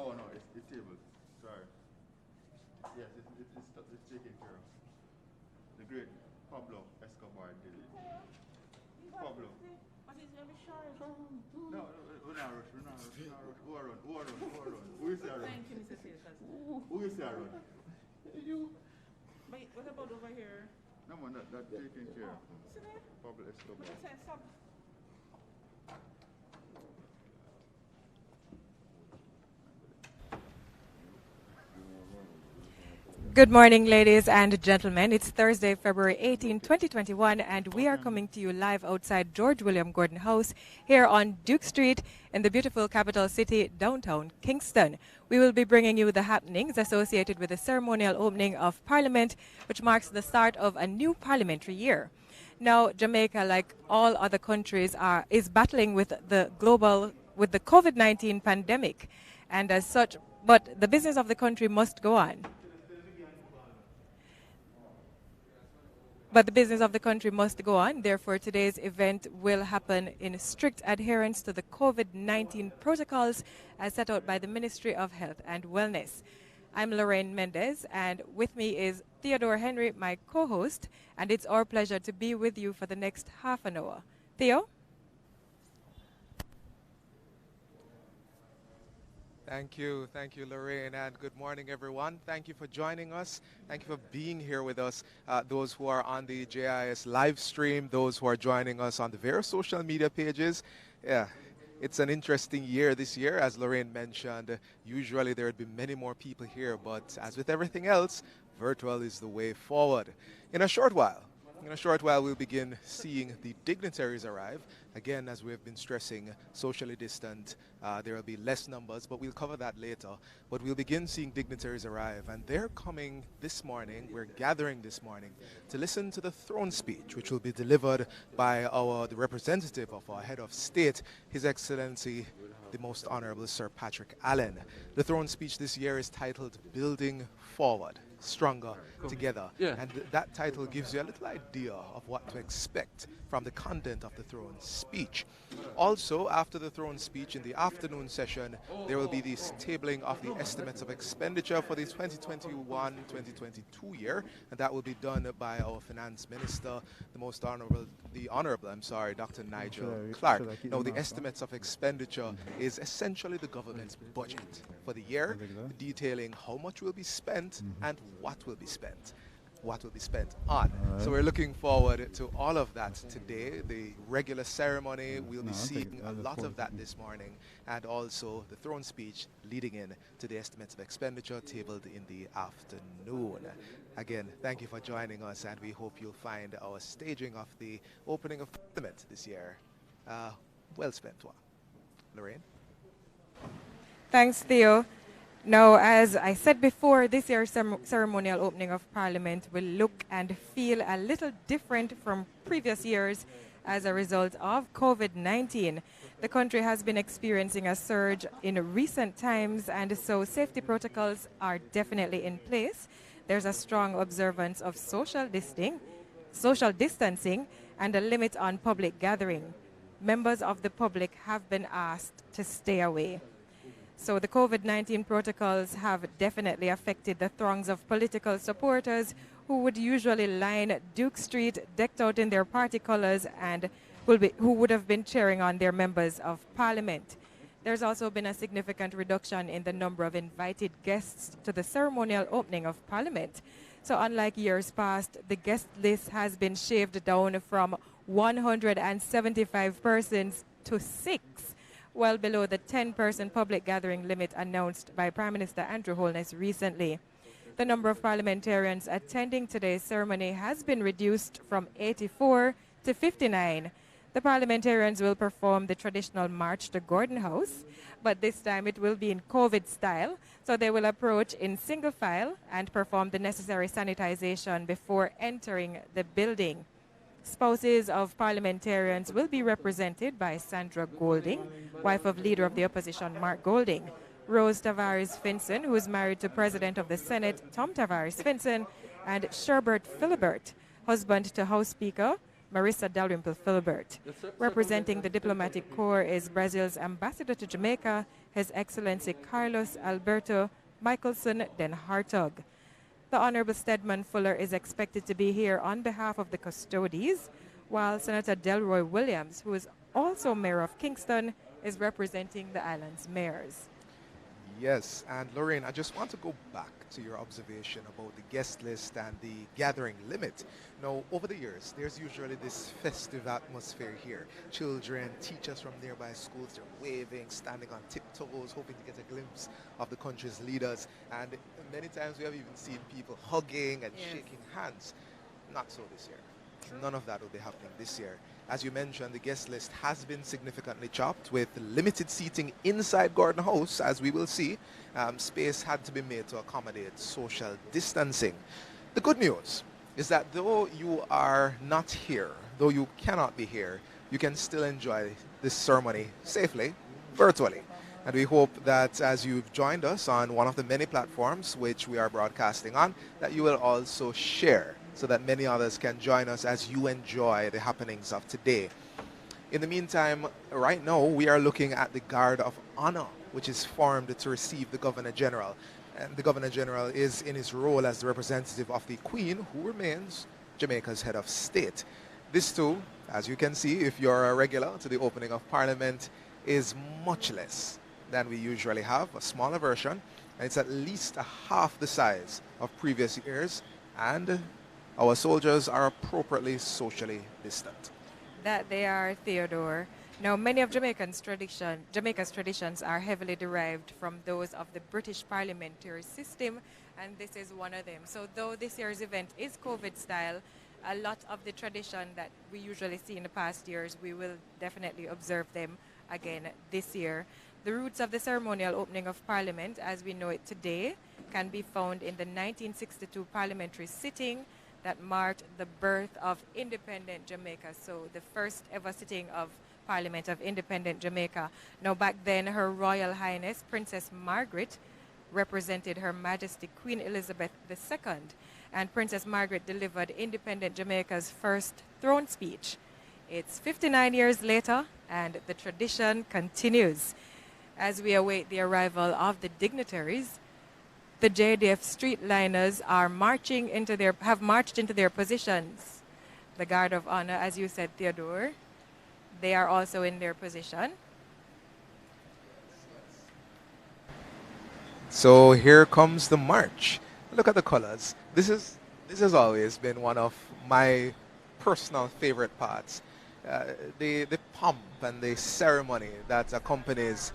Oh no, it's table. Sorry. Yes, it's taken care of. The great Pablo Escobar did it. Pablo. But it's very short. No, we're not rush. Who are run? Who is there run? Thank you, Mr. Filkers. Who is there run? You. But what about over here? No man, that taken care of. See there? Pablo Escobar. But it says sub. Good morning, ladies and gentlemen. It's Thursday, February 18, 2021, and we are coming to you live outside George William Gordon House here on Duke Street in the beautiful capital city, downtown Kingston. We will be bringing you the happenings associated with the ceremonial opening of Parliament, which marks the start of a new parliamentary year. Now, Jamaica, like all other countries, is battling with the COVID-19 pandemic, and as such, but the business of the country must go on. But the business of the country must go on. Therefore, today's event will happen in strict adherence to the COVID-19 protocols as set out by the Ministry of Health and Wellness. I'm Lorraine Mendez, and with me is Theodore Henry, my co-host, and it's our pleasure to be with you for the next half an hour. Theo? Thank you, Lorraine, and good morning, everyone. Thank you for joining us. Thank you for being here with us, those who are on the JIS live stream, those who are joining us on the various social media pages. Yeah, it's an interesting year this year, as Lorraine mentioned. Usually there would be many more people here, but as with everything else, virtual is the way forward. In a short while, we'll begin seeing the dignitaries arrive. Again, as we have been stressing, socially distant, there will be less numbers, but we'll cover that later. But we'll begin seeing dignitaries arrive, and they're coming this morning. We're gathering this morning to listen to the throne speech, which will be delivered by the representative of our head of state, His Excellency, the Most Honorable Sir Patrick Allen. The throne speech this year is titled Building Forward, Stronger Together. Yeah. And that title gives you a little idea of what to expect from the content of the throne speech. Also, after the throne speech in the afternoon session, there will be this tabling of the estimates of expenditure for the 2021-2022 year, and that will be done by our finance minister, the honorable, Dr. Nigel Clark. Now, the estimates of expenditure is essentially the government's budget for the year, detailing how much will be spent and what will be spent on. So we're looking forward to all of that today. The regular ceremony, we'll be seeing a lot of that this morning, and also the throne speech leading in to the estimates of expenditure tabled in the afternoon. Again, thank you for joining us, and we hope you'll find our staging of the opening of Parliament this year well spent one. Lorraine? Thanks, Theo. Now, as I said before, this year's ceremonial opening of Parliament will look and feel a little different from previous years as a result of COVID-19. The country has been experiencing a surge in recent times, and so safety protocols are definitely in place. There's a strong observance of social distancing, and a limit on public gathering. Members of the public have been asked to stay away. So the COVID-19 protocols have definitely affected the throngs of political supporters who would usually line Duke Street decked out in their party colors and who would have been cheering on their members of Parliament. There's also been a significant reduction in the number of invited guests to the ceremonial opening of Parliament. So unlike years past, the guest list has been shaved down from 175 persons to 6. Well below the 10-person public gathering limit announced by Prime Minister Andrew Holness recently. The number of parliamentarians attending today's ceremony has been reduced from 84 to 59. The parliamentarians will perform the traditional march to Gordon House, but this time it will be in COVID style, so they will approach in single file and perform the necessary sanitization before entering the building. Spouses of parliamentarians will be represented by Sandra Golding, wife of Leader of the Opposition Mark Golding, Rose Tavares Finson, who is married to President of the Senate Tom Tavares Finson, and Sherbert Philibert, husband to House Speaker Marissa Dalrymple Philibert. Representing the diplomatic corps is Brazil's ambassador to Jamaica, His Excellency Carlos Alberto Michelson Den Hartog. The Honorable Stedman Fuller is expected to be here on behalf of the custodies, while Senator Delroy Williams, who is also Mayor of Kingston, is representing the island's mayors. Yes, and Lorraine, I just want to go back to your observation about the guest list and the gathering limit. Now, over the years, there's usually this festive atmosphere here. Children, teachers from nearby schools, they're waving, standing on tiptoes, hoping to get a glimpse of the country's leaders. And many times we have even seen people hugging and shaking hands. Not so this year. None of that will be happening this year. As you mentioned, the guest list has been significantly chopped with limited seating inside Gordon House, as we will see. Space had to be made to accommodate social distancing. The good news is that though you are not here, though you cannot be here, you can still enjoy this ceremony safely, virtually. And we hope that as you've joined us on one of the many platforms which we are broadcasting on, that you will also share so that many others can join us as you enjoy the happenings of today. In the meantime, right now, we are looking at the Guard of Honor, which is formed to receive the Governor General. And the Governor General is in his role as the representative of the Queen, who remains Jamaica's head of state. This too, as you can see, if you're a regular to the opening of Parliament, is much less than we usually have, a smaller version, and it's at least a half the size of previous years, and our soldiers are appropriately socially distant. That they are, Theodore. Now, many of Jamaica's traditions are heavily derived from those of the British parliamentary system, and this is one of them. So though this year's event is COVID style, a lot of the tradition that we usually see in the past years, we will definitely observe them again this year. The roots of the ceremonial opening of Parliament, as we know it today, can be found in the 1962 parliamentary sitting that marked the birth of independent Jamaica. So the first ever sitting of Parliament of independent Jamaica. Now back then, Her Royal Highness Princess Margaret represented Her Majesty Queen Elizabeth II, and Princess Margaret delivered independent Jamaica's first throne speech. It's 59 years later, and the tradition continues. As we await the arrival of the dignitaries, the JDF streetliners have marched into their positions. The Guard of Honor, as you said, Theodore, they are also in their position. So here comes the march. Look at the colors. This has always been one of my personal favorite parts. The pomp and the ceremony that accompanies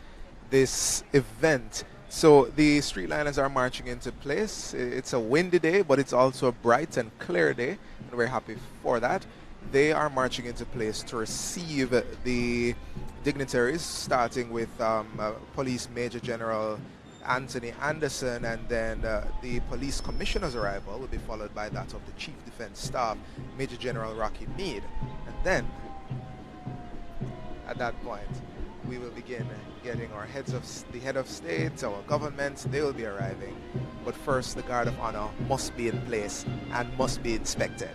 this event. So the streetliners are marching into place. It's a windy day, but it's also a bright and clear day, and we're happy for that. They are marching into place to receive the dignitaries, starting with Police Major General Anthony Anderson, and then the Police Commissioner's arrival will be followed by that of the Chief Defense Staff, Major General Rocky Meade. And then, at that point, we will begin getting our the head of state, our government, they will be arriving. But first, the Guard of Honor must be in place and must be inspected.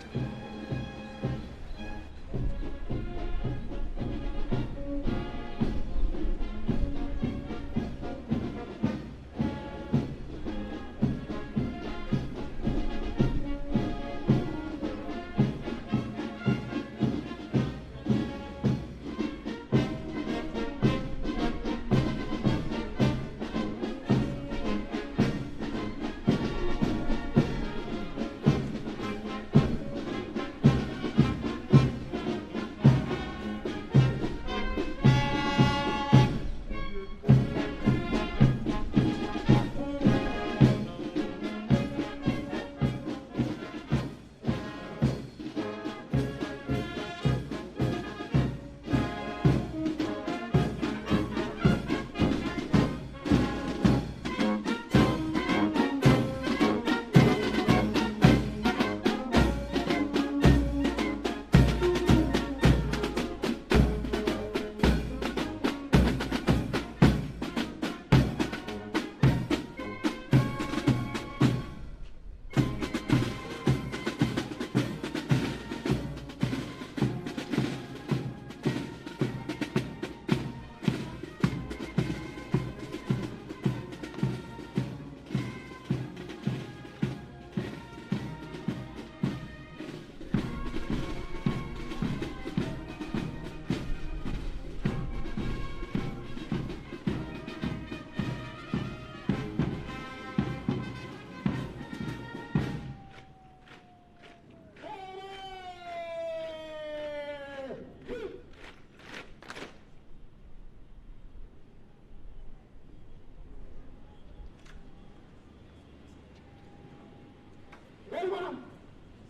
Everyone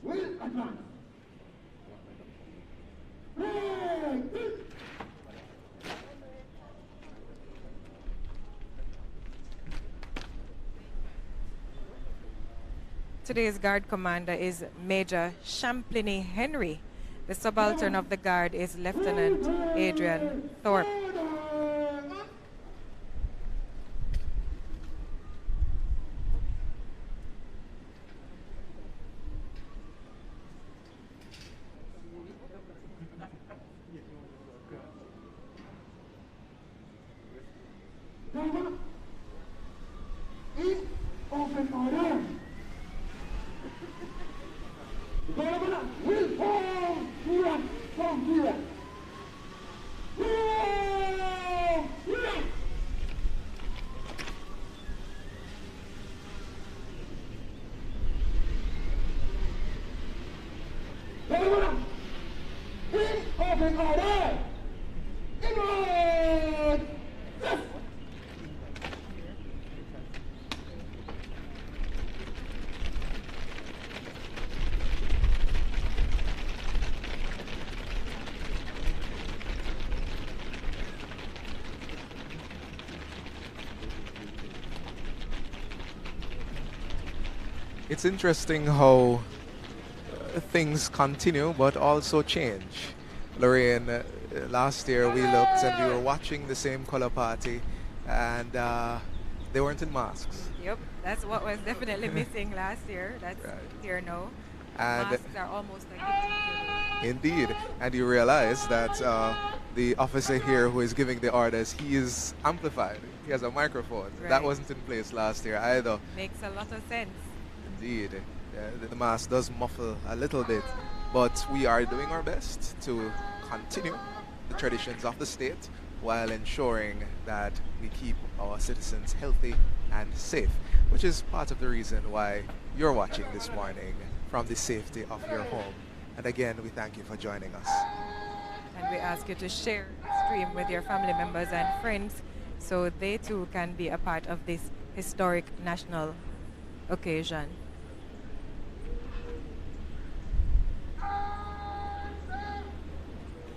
will advance. Hey! Today's guard commander is Major Champlini Henry. The subaltern of the guard is Lieutenant Adrian Thorpe. Open order. Governor will fall here from here. Governor, in open order. Inward. Yes. It's interesting how things continue but also change. Lorraine, last year we looked and we were watching the same color party and they weren't in masks. Yep, that's what was definitely missing last year. That's Right. here now. And Masks are almost like indeed, and you realize that the officer here who is giving the orders, he is amplified. He has a microphone. That Right. wasn't in place last year either. makes a lot of sense. Indeed, the mask does muffle a little bit, but we are doing our best to continue the traditions of the state while ensuring that we keep our citizens healthy and safe, which is part of the reason why you're watching this morning from the safety of your home. And again, we thank you for joining us. And we ask you to share the stream with your family members and friends so they too can be a part of this historic national occasion.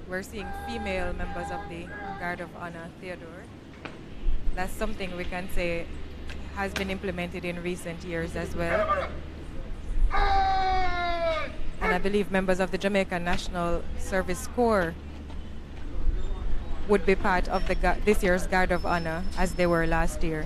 We're seeing female members of the Guard of Honor, Theodore. That's something we can say has been implemented in recent years as well. And I believe members of the Jamaica National Service Corps would be part of the this year's Guard of Honor as they were last year.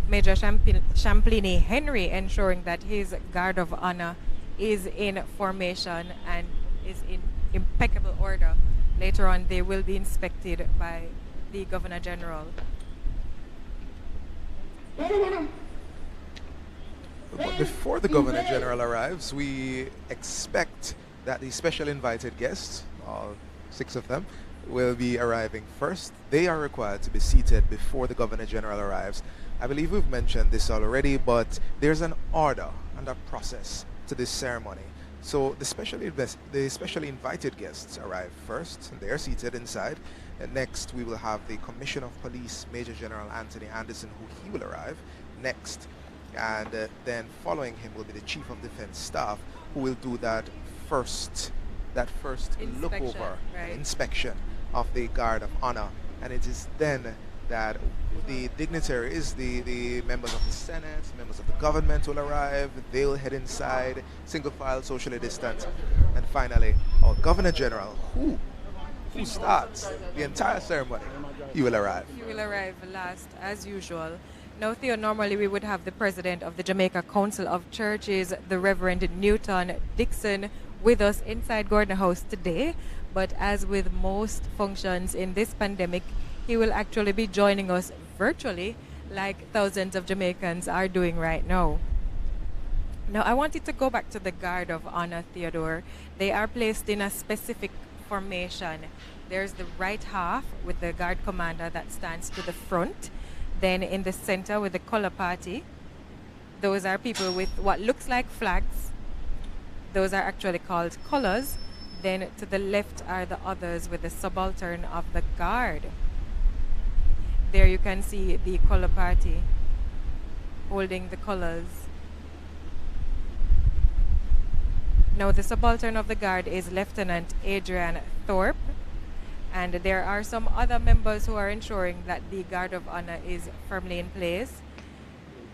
Major Champlini Henry ensuring that his Guard of Honor is in formation and is in impeccable order. Later on, they will be inspected by the Governor General. But before the Governor General arrives, we expect that the special invited guests, all 6 of them, will be arriving first. They are required to be seated before the Governor General arrives. I believe we've mentioned this already, but there's an order and a process to this ceremony. So the specially invited guests arrive first, and they are seated inside. And next, we will have the Commissioner of Police, Major General Anthony Anderson, who he will arrive next. And then following him will be the Chief of Defense Staff, who will do that first look over, right. inspection of the Guard of Honor. And it is then that the dignitaries, the members of the Senate, members of the government will arrive. They'll head inside, single file, socially distant. And finally, our Governor General, who starts the entire ceremony, he will arrive. He will arrive last, as usual. Now, Theo, normally we would have the president of the Jamaica Council of Churches, the Reverend Newton Dixon, with us inside Gordon House today. But as with most functions in this pandemic, he will actually be joining us virtually, like thousands of Jamaicans are doing right now. Now, I wanted to go back to the Guard of Honor, Theodore. They are placed in a specific formation. There's the right half with the Guard Commander that stands to the front. Then in the center with the color party, those are people with what looks like flags Those are actually called colors. Then to the left are the others with the subaltern of the guard. There you can see the color party holding the colors. Now the subaltern of the guard is Lieutenant Adrian Thorpe, and there are some other members who are ensuring that the guard of honor is firmly in place.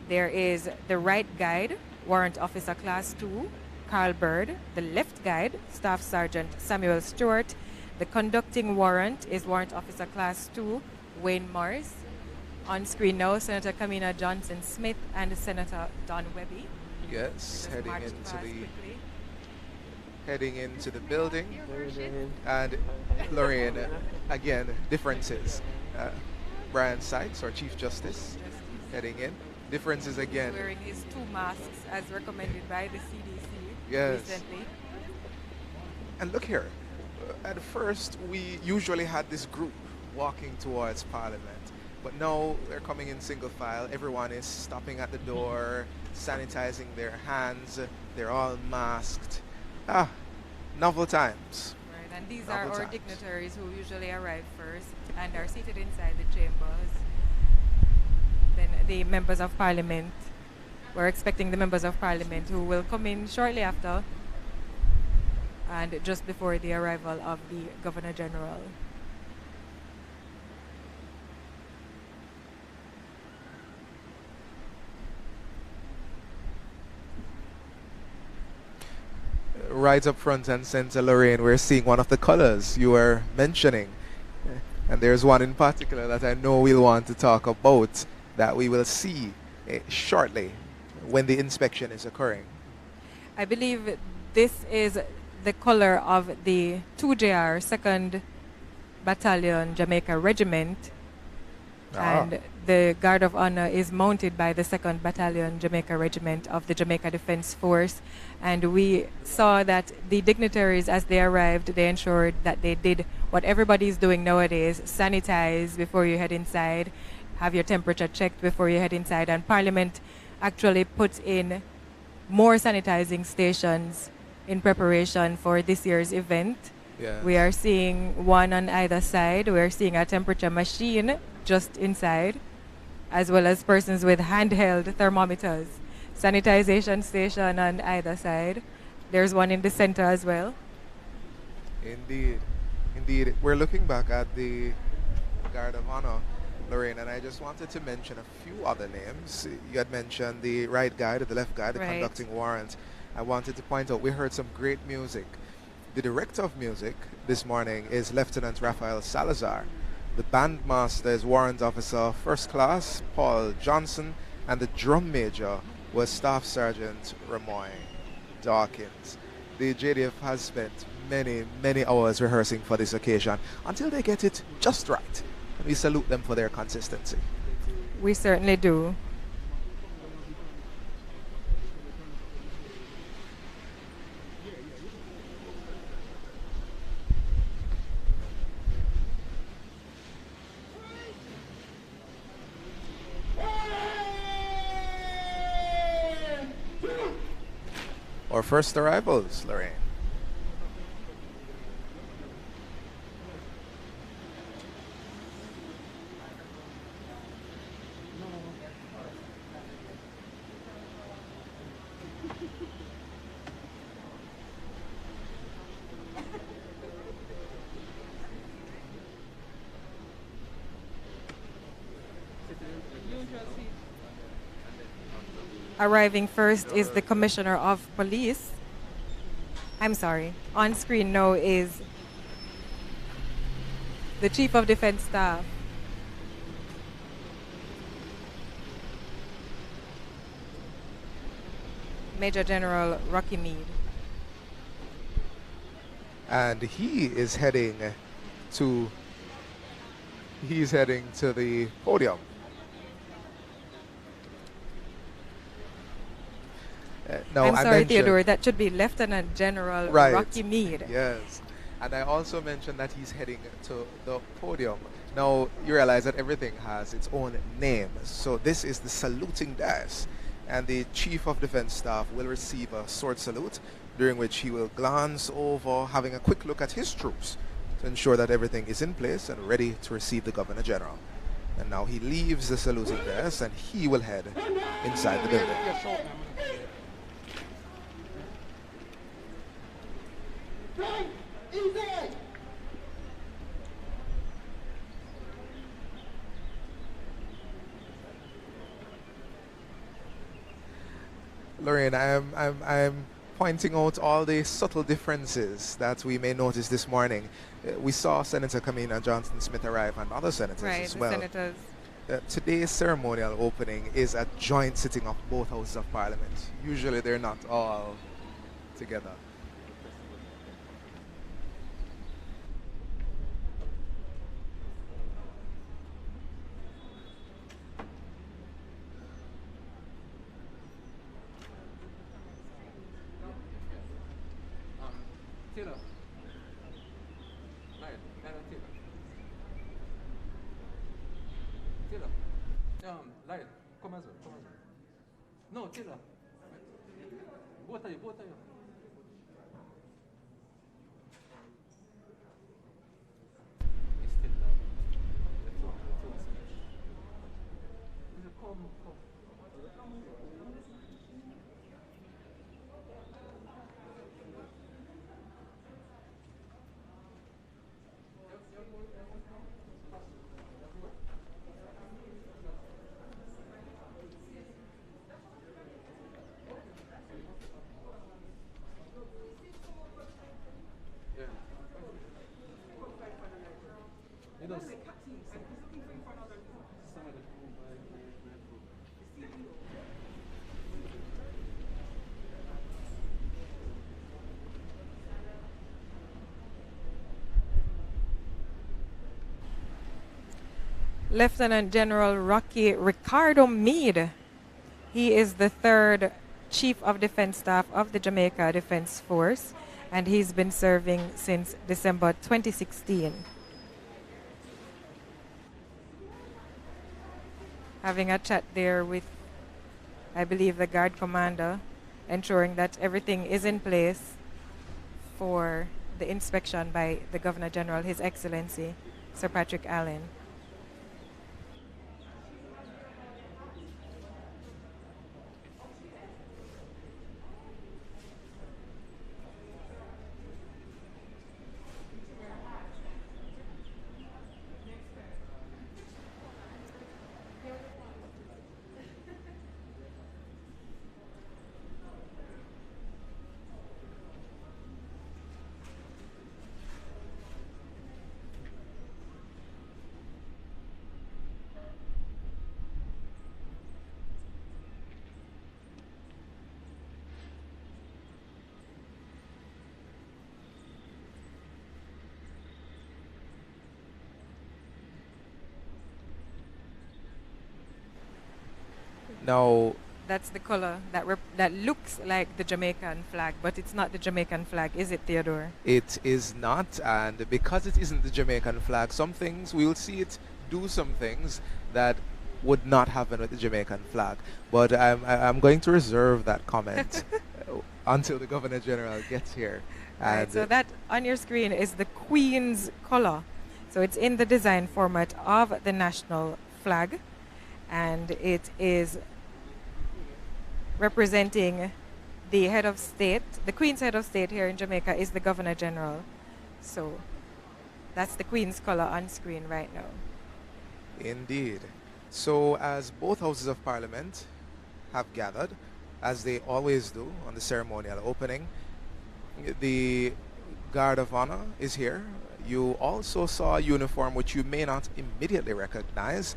There is the right guide, Warrant Officer Class 2, Carl Bird, the left guide, Staff Sergeant Samuel Stewart. The conducting warrant is Warrant Officer Class 2, Wayne Morris. On screen now, Senator Kamina Johnson Smith and Senator Don Webby. Yes, Just march past quickly. heading into the building. And Lorraine, again, differences. Brian Sykes, our Chief Justice, heading in. Differences again. He's wearing his 2 masks as recommended by the CDC Yes. recently. And look here, at first we usually had this group walking towards Parliament, but now they're coming in single file. Everyone is stopping at the door, sanitizing their hands. They're all masked. Novel times. Right, and these Novel are our times. dignitaries who usually arrive first and are seated inside the chambers. Then the members of Parliament. We're expecting the members of Parliament who will come in shortly after and just before the arrival of the Governor General. Right up front and center, Lorraine, we're seeing one of the colors you were mentioning. And there's one in particular that I know we'll want to talk about that we will see shortly when the inspection is occurring. I believe this is the color of the 2JR 2nd Battalion Jamaica Regiment, and the Guard of Honor is mounted by the 2nd Battalion Jamaica Regiment of the Jamaica Defense Force. And we saw that the dignitaries, as they arrived, they ensured that they did what everybody is doing nowadays: sanitize before you head inside, have your temperature checked before you head inside. And Parliament actually put in more sanitizing stations in preparation for this year's event. Yes. We are seeing one on either side. We are seeing a temperature machine just inside, as well as persons with handheld thermometers. Sanitization station on either side. There's one in the center as well. Indeed. Indeed. We're looking back at the Guard of Honor, Lorraine, and I just wanted to mention a few other names. You had mentioned the right guide, the left guide, the Right. conducting warrant. I wanted to point out we heard some great music. The director of music this morning is Lieutenant Raphael Salazar. The bandmaster is Warrant Officer First Class Paul Johnson, and the drum major was Staff Sergeant Ramoy Dawkins. The JDF has spent many hours rehearsing for this occasion until they get it just right. And we salute them for their consistency. We certainly do. Our first arrivals, Lorraine. Arriving first is the Commissioner of Police. I'm sorry. On screen now is the Chief of Defense Staff. Major General Rocky Mead. And he is heading to the podium. No, I'm I sorry, mentioned- Theodore. That should be Lieutenant General Right. Rocky Mead. Yes. And I also mentioned that he's heading to the podium. Now, you realize that everything has its own name. So this is the saluting dais. and the Chief of Defense Staff will receive a sword salute, during which he will glance over, having a quick look at his troops to ensure that everything is in place and ready to receive the Governor General. And now he leaves the saluting desk and he will head inside the building. Lorraine, I'm pointing out all the subtle differences that we may notice this morning. We saw Senator Kamina Johnson-Smith arrive and other senators as well. Senators. Today's ceremonial opening is a joint sitting of both houses of parliament. Usually they're not all together. Taylor. Lion, Taylor. Taylor. Lion, come as well, No, Taylor. Both of you. It's still down. Let's go. Come. Lieutenant General Rocky Ricardo Meade. He is the third Chief of Defense Staff of the Jamaica Defense Force, and he's been serving since December 2016. Having a chat there with, I believe, the guard commander, ensuring that everything is in place for the inspection by the Governor General, His Excellency, Sir Patrick Allen. Now, that's the color that looks like the Jamaican flag, but it's not the Jamaican flag, is it, Theodore? it is not, and because it isn't the Jamaican flag, some things we will see it do some things that would not happen with the Jamaican flag. But I'm going to reserve that comment until the Governor General gets here. Right, so that on your screen is the Queen's color. So it's in the design format of the national flag, and it is representing the head of state. The Queen's head of state here in Jamaica is the Governor General. So that's the Queen's color on screen right now. Indeed. So as both houses of parliament have gathered, as they always do on the ceremonial opening, the Guard of Honor is here. You also saw a uniform which you may not immediately recognize,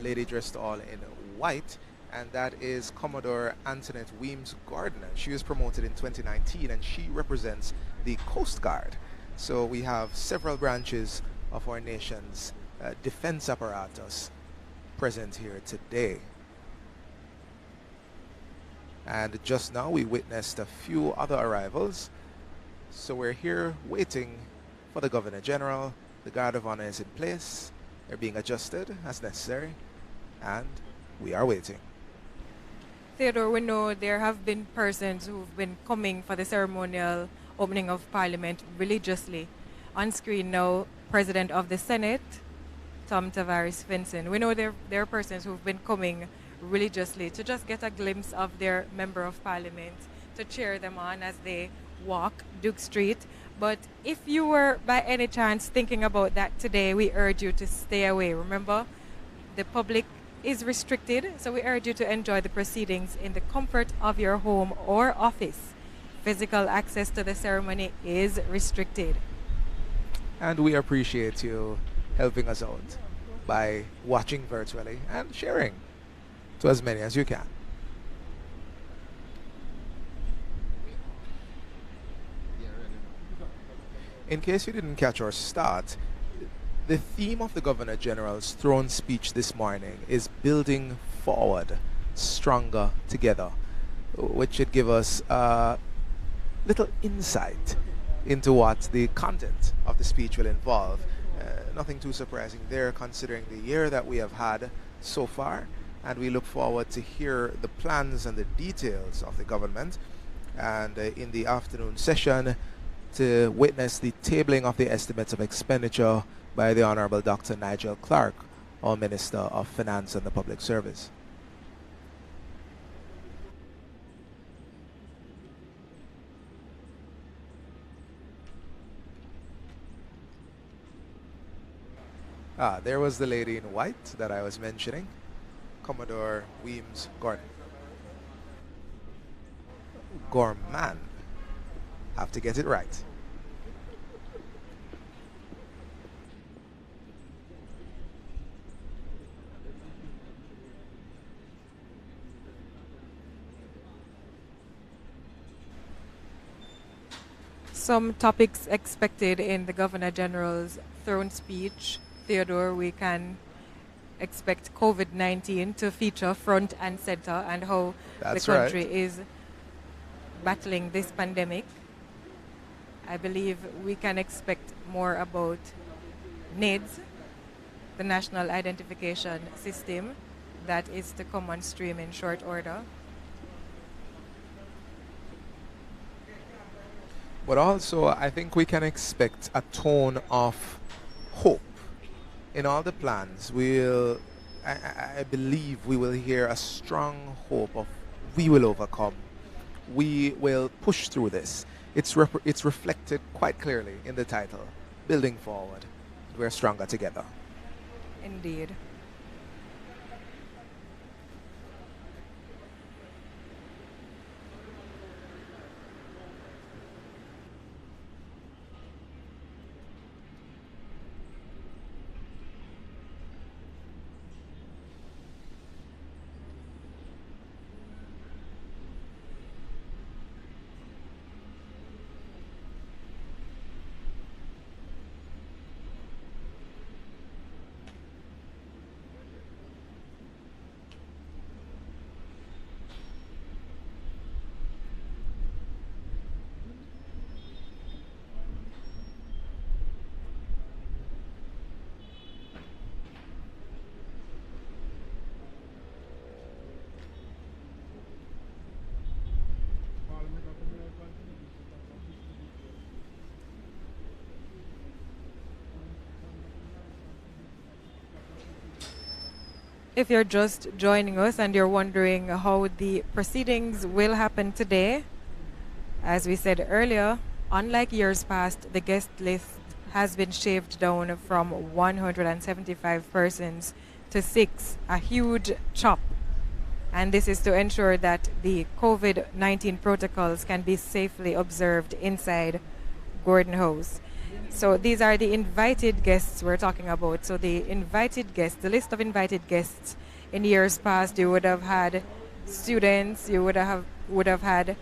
lady dressed all in white, and that is Commodore Antoinette Weems Gardner. She was promoted in 2019 and she represents the Coast Guard. So we have several branches of our nation's defense apparatus present here today. And just now we witnessed a few other arrivals. So we're here waiting for the Governor General. The Guard of Honor is in place. They're being adjusted as necessary. And we are waiting. Theodore, we know there have been persons who've been coming for the ceremonial opening of Parliament religiously. On screen now, President of the Senate, Tom Tavares Finson. We know there are persons who've been coming religiously to just get a glimpse of their Member of Parliament, to cheer them on as they walk Duke Street. But if you were by any chance thinking about that today, we urge you to stay away. Remember, the public is restricted, so we urge you to enjoy the proceedings in the comfort of your home or office. Physical access to the ceremony is restricted. And we appreciate you helping us out by watching virtually and sharing to as many as you can. In case you didn't catch our start, the theme of the Governor General's throne speech this morning is building forward, stronger together, which should give us a little insight into what the content of the speech will involve. Nothing too surprising there, considering the year that we have had so far, and we look forward to hear the plans and the details of the government, and in the afternoon session to witness the tabling of the estimates of expenditure by the Honorable Dr. Nigel Clark, our Minister of Finance and the Public Service. There was the lady in white that I was mentioning, Commodore Weems Gorman. Have to get it right. Some topics expected in the Governor General's throne speech. Theodore, we can expect COVID-19 to feature front and center, and how That's the country right. is battling this pandemic. I believe we can expect more about NIDS, the National Identification System, that is to come on stream in short order. But also, I think we can expect a tone of hope in all the plans. I believe we will hear a strong hope of we will overcome. We will push through this. It's reflected quite clearly in the title, Building Forward. We're stronger together. Indeed. If you're just joining us and you're wondering how the proceedings will happen today, as we said earlier, unlike years past, the guest list has been shaved down from 175 persons to 6, a huge chop. And this is to ensure that the COVID-19 protocols can be safely observed inside Gordon House. So these are the invited guests we're talking about. So the invited guests, the list of invited guests, in years past, you would have had students, you would have had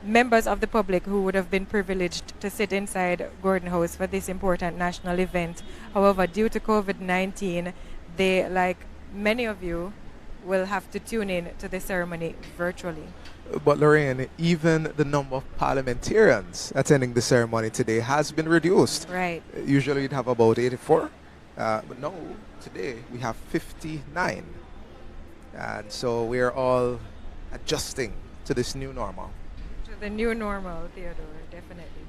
members of the public who would have been privileged to sit inside Gordon House for this important national event. However, due to COVID-19, they, like many of you, will have to tune in to the ceremony virtually. But Lorraine, even the number of parliamentarians attending the ceremony today has been reduced. Right. Usually you'd have about 84, but no, today we have 59. And so we are all adjusting to this new normal? To the new normal, Theodore, definitely.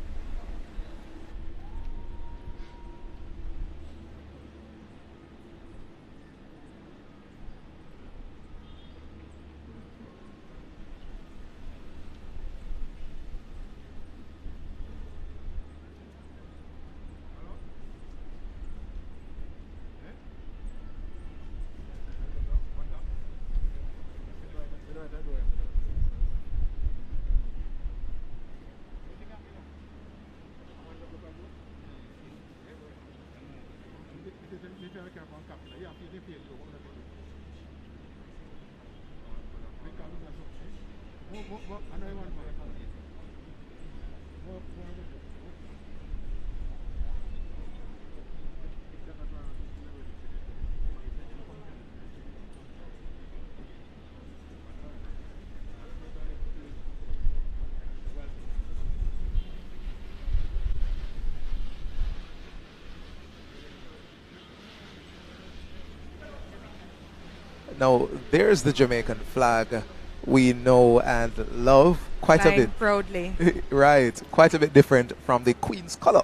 Now, there's the Jamaican flag we know and love quite a Flying bit. proudly. Right, quite a bit different from the Queen's color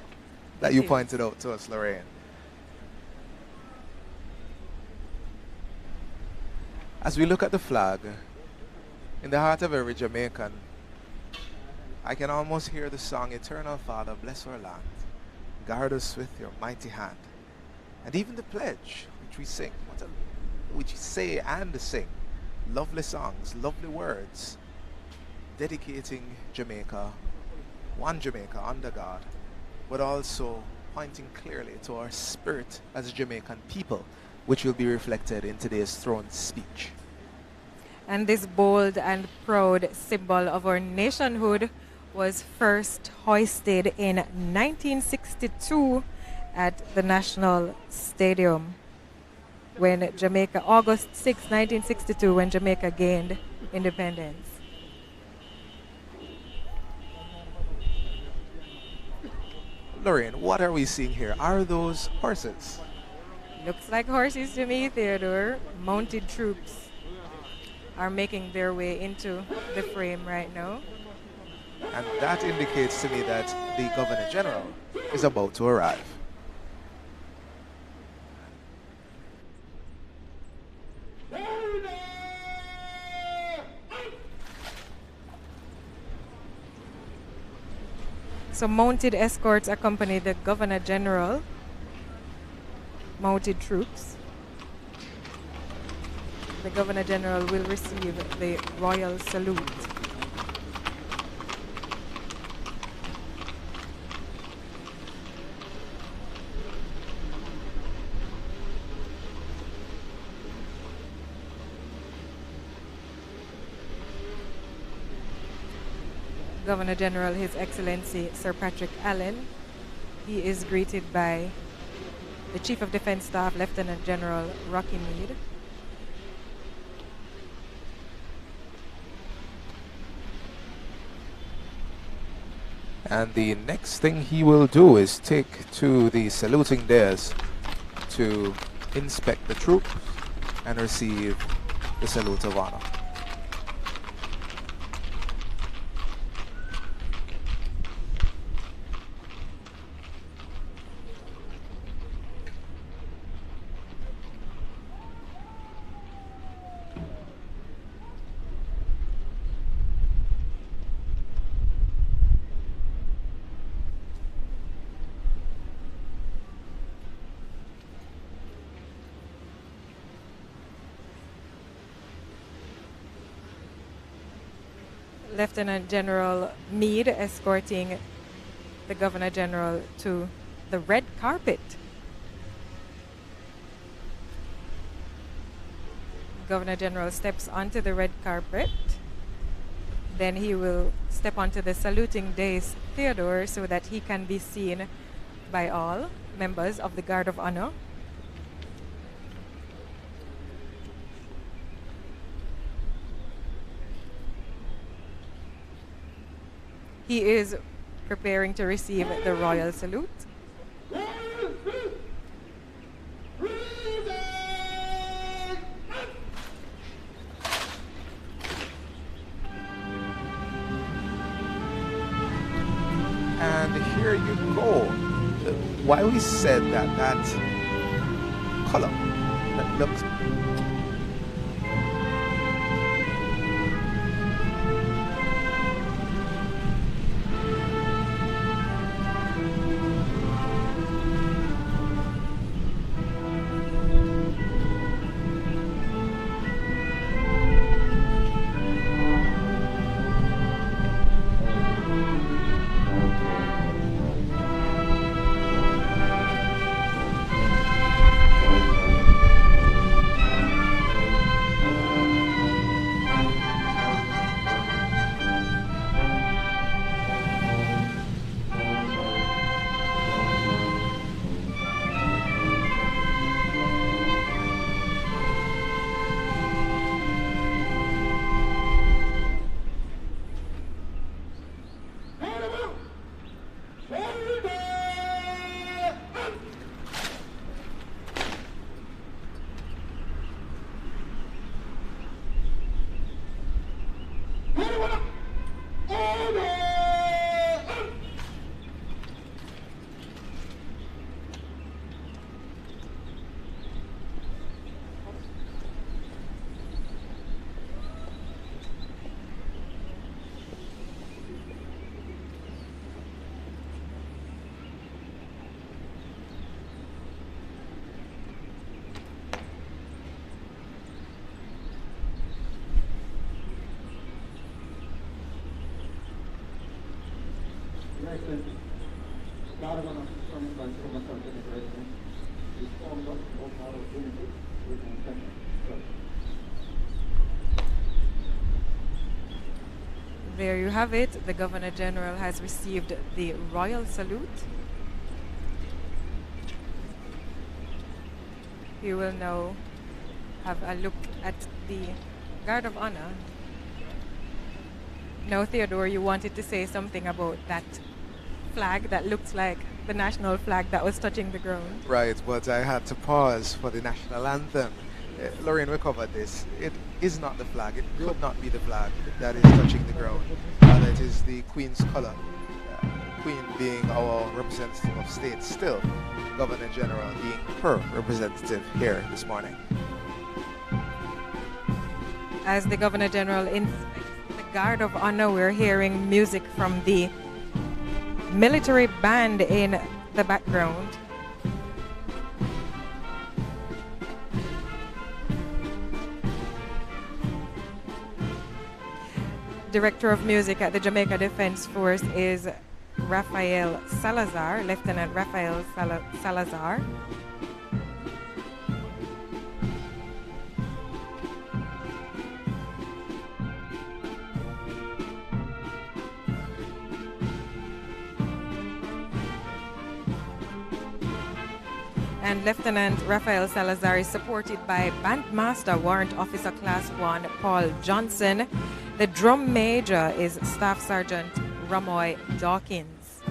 that you It is. pointed out to us, Lorraine. As we look at the flag, in the heart of every Jamaican, I can almost hear the song, Eternal Father, bless our land, guard us with your mighty hand. And even the pledge, which we sing, which we say and sing, lovely songs, lovely words, dedicating Jamaica, one Jamaica under God, but also pointing clearly to our spirit as a Jamaican people, which will be reflected in today's throne speech. And this bold and proud symbol of our nationhood was first hoisted in 1962 at the National Stadium when Jamaica, August 6, 1962, when Jamaica gained independence. Lorraine, what are we seeing here? Are those horses? Looks like horses to me, Theodore. Mounted troops are making their way into the frame right now. And that indicates to me that the Governor General is about to arrive. So mounted escorts accompany the Governor General, mounted troops. The Governor General will receive the royal salute. Governor General, His Excellency Sir Patrick Allen. He is greeted by the Chief of Defense Staff, Lieutenant General Rocky Meade. And the next thing he will do is take to the saluting dais to inspect the troops and receive the salute of honor. Lieutenant General Meade escorting the Governor General to the red carpet. Governor General steps onto the red carpet. Then he will step onto the saluting dais, Theodore, so that he can be seen by all members of the Guard of Honor. He is preparing to receive the royal salute. And here you go. Why we said that color that looks Your Excellency, God of honor from the President is formed of all part of unity with intention. There you have it. The Governor General has received the royal salute. You will now have a look at the Guard of Honor. Now, Theodore, you wanted to say something about that flag that looks like the national flag that was touching the ground. right, but I had to pause for the national anthem. Lorraine, we covered this. It is not the flag. It could not be the flag that is touching the ground. And it is the Queen's color. Queen being our representative of state still. Governor General being her representative here this morning. As the Governor General inspects the Guard of Honor, we're hearing music from the military band in the background. Director of Music at the Jamaica Defense Force is Rafael Salazar, Lieutenant Rafael Salazar. And Lieutenant Rafael Salazar is supported by Bandmaster Warrant Officer Class 1 Paul Johnson. The drum major is Staff Sergeant Ramoy Dawkins.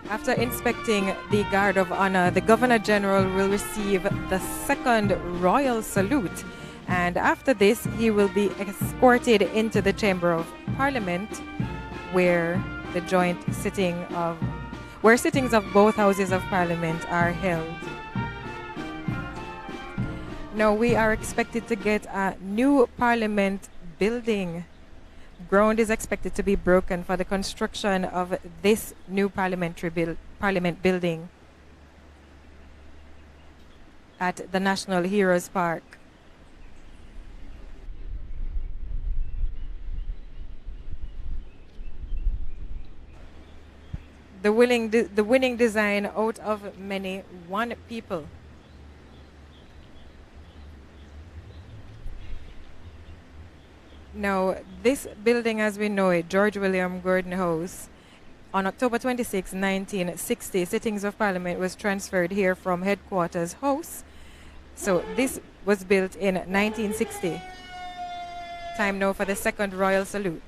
After inspecting the Guard of Honor, the Governor General will receive the second Royal Salute. And after this, he will be escorted into the Chamber of Parliament, where the joint sittings of both houses of Parliament are held. Now we are expected to get a new Parliament building. Ground is expected to be broken for the construction of this new Parliament building at the National Heroes Park. The winning design out of many, one people. Now, this building as we know it, George William Gordon House, on October 26, 1960, sittings of Parliament was transferred here from Headquarters House. So this was built in 1960. Time now for the second Royal Salute.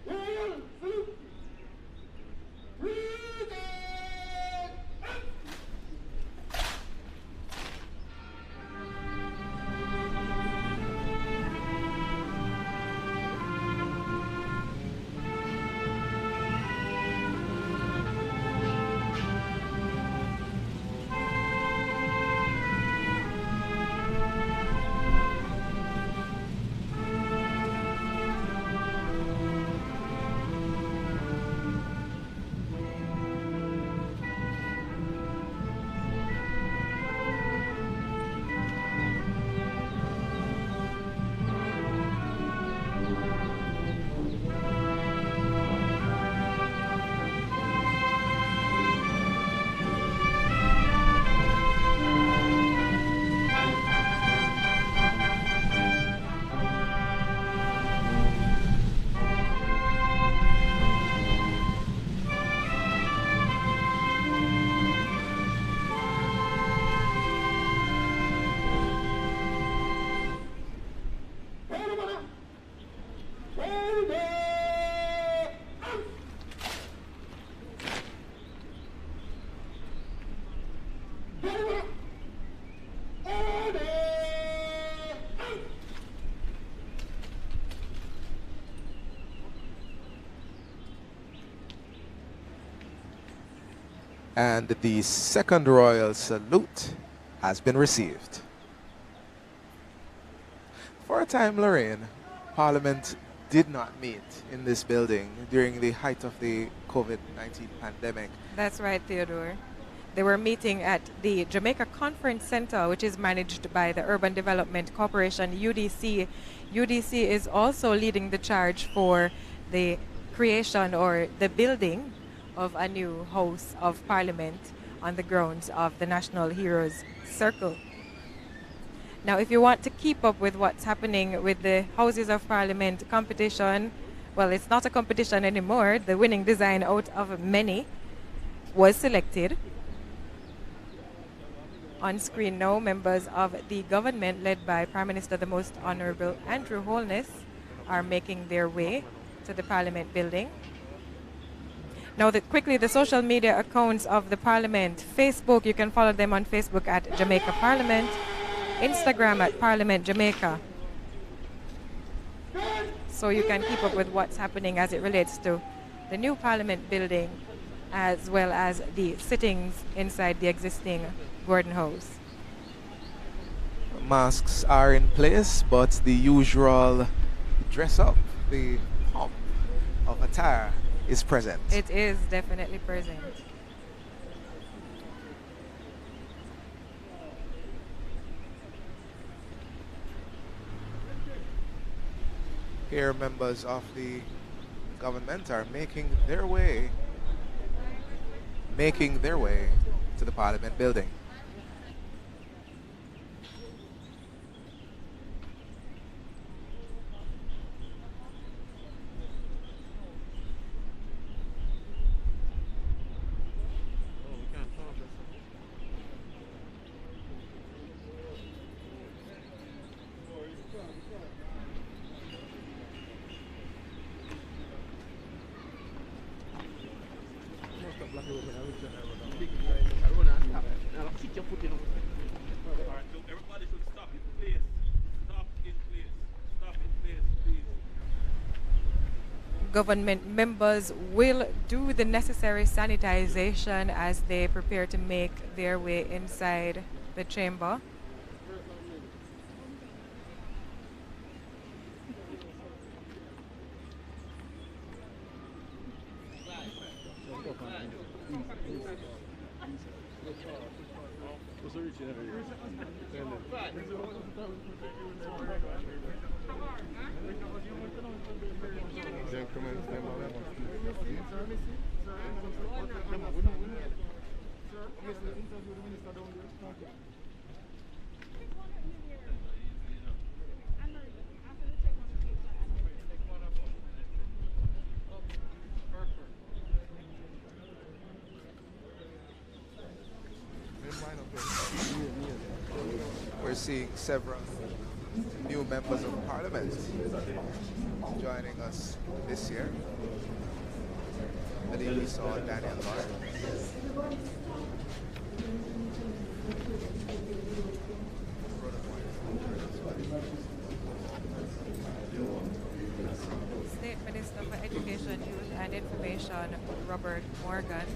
Royal salute. And the second royal salute has been received. For a time, Lorraine, Parliament did not meet in this building during the height of the COVID-19 pandemic. That's right, Theodore. They were meeting at the Jamaica Conference Center, which is managed by the Urban Development Corporation, UDC. UDC is also leading the charge for the creation or the building of a new House of Parliament on the grounds of the National Heroes Circle. Now, if you want to keep up with what's happening with the Houses of Parliament competition, well, it's not a competition anymore. The winning design out of many was selected. On screen now, members of the government led by Prime Minister the Most Honorable Andrew Holness are making their way to the Parliament building. Now, quickly, the social media accounts of the Parliament. Facebook, you can follow them on Facebook at Jamaica Parliament. Instagram at Parliament Jamaica. So you can keep up with what's happening as it relates to the new Parliament building as well as the sittings inside the existing Gordon House. Masks are in place, but the usual dress up, the pomp of attire is present. It is definitely present. Here, members of the government are making their way to the Parliament building. Government members will do the necessary sanitization as they prepare to make their way inside the chamber. We're seeing several new members of Parliament joining us this year. I believe we saw Daniel Lawrence. State Minister for Education, Youth and Information, Robert Morgan.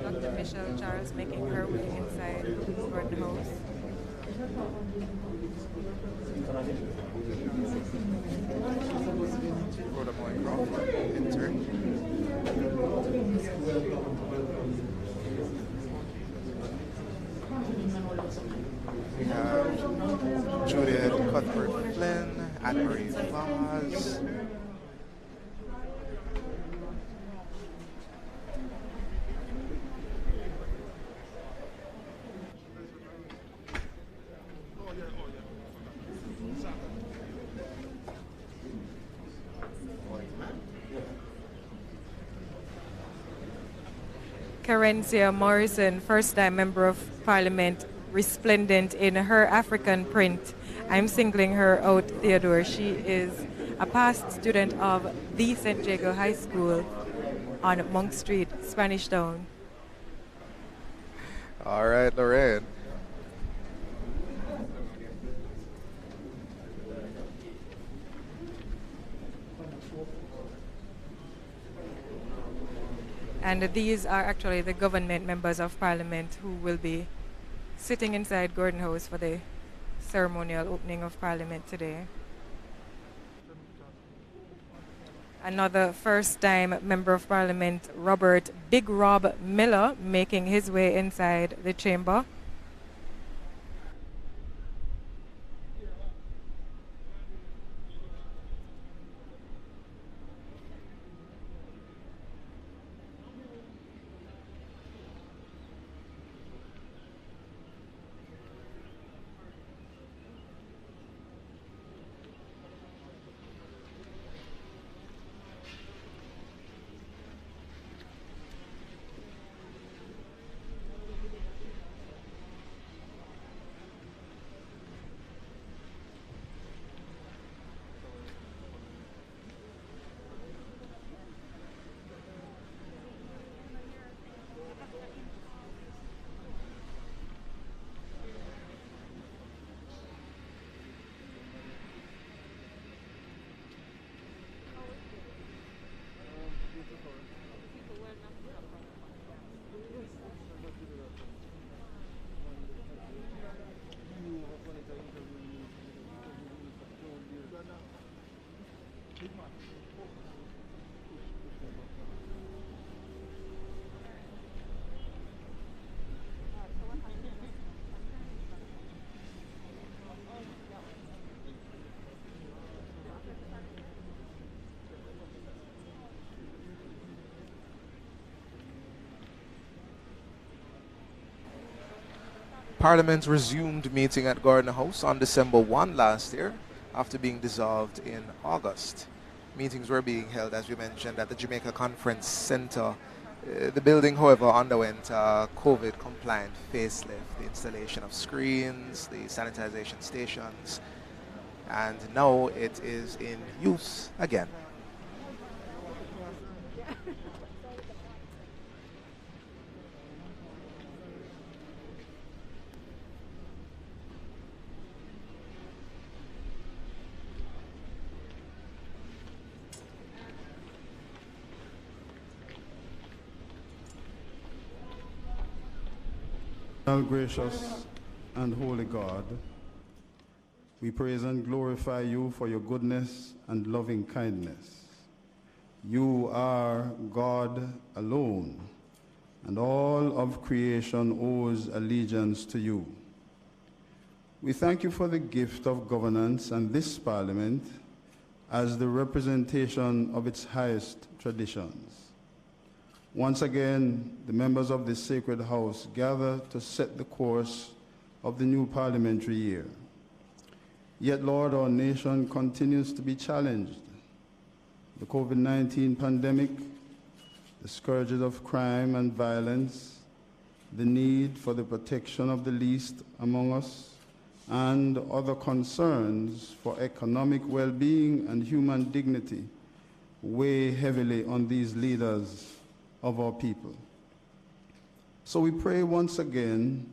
Dr. Michelle Charles making her way inside Gordon House. We have Juliet Cuthbert Flynn, Anne-Marie Vaz. Karencia Morrison, first-time Member of Parliament, resplendent in her African print. I'm singling her out, Theodore. She is a past student of the St. Jago High School on Monk Street, Spanish Town. All right, Lorraine. And these are actually the government members of parliament who will be sitting inside Gordon House for the ceremonial opening of parliament today. Another first-time member of parliament, Robert Big Rob Miller, making his way inside the chamber. Parliament resumed meeting at Gordon House on December 1 last year after being dissolved in August. Meetings were being held, as we mentioned, at the Jamaica Conference Center. The building, however, underwent a COVID-compliant facelift, the installation of screens, the sanitization stations, and now it is in use again. Gracious and holy God, we praise and glorify you for your goodness and loving kindness. You are God alone, and all of creation owes allegiance to you. We thank you for the gift of governance and this Parliament as the representation of its highest traditions. Once again, the members of this sacred house gather to set the course of the new parliamentary year. Yet, Lord, our nation continues to be challenged. The COVID-19 pandemic, the scourges of crime and violence, the need for the protection of the least among us, and other concerns for economic well-being and human dignity weigh heavily on these leaders of our people. So we pray once again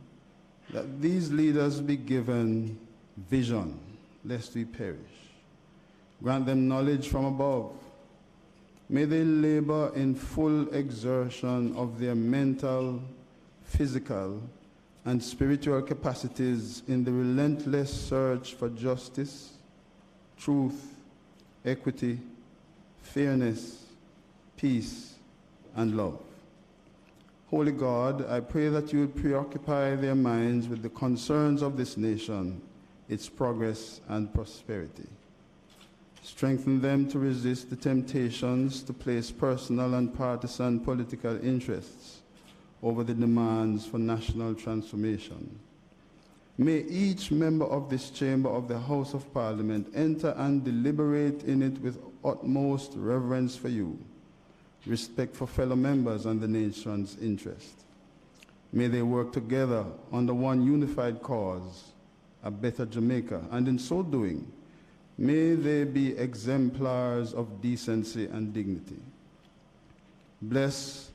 that these leaders be given vision, lest we perish. Grant them knowledge from above. May they labor in full exertion of their mental, physical, and spiritual capacities in the relentless search for justice, truth, equity, fairness, peace, and love. Holy God, I pray that you would preoccupy their minds with the concerns of this nation, its progress and prosperity. Strengthen them to resist the temptations to place personal and partisan political interests over the demands for national transformation. May each member of this chamber of the House of Parliament enter and deliberate in it with utmost reverence for you, respect for fellow members and the nation's interest. May they work together under one unified cause, a better Jamaica, and in so doing, may they be exemplars of decency and dignity. Bless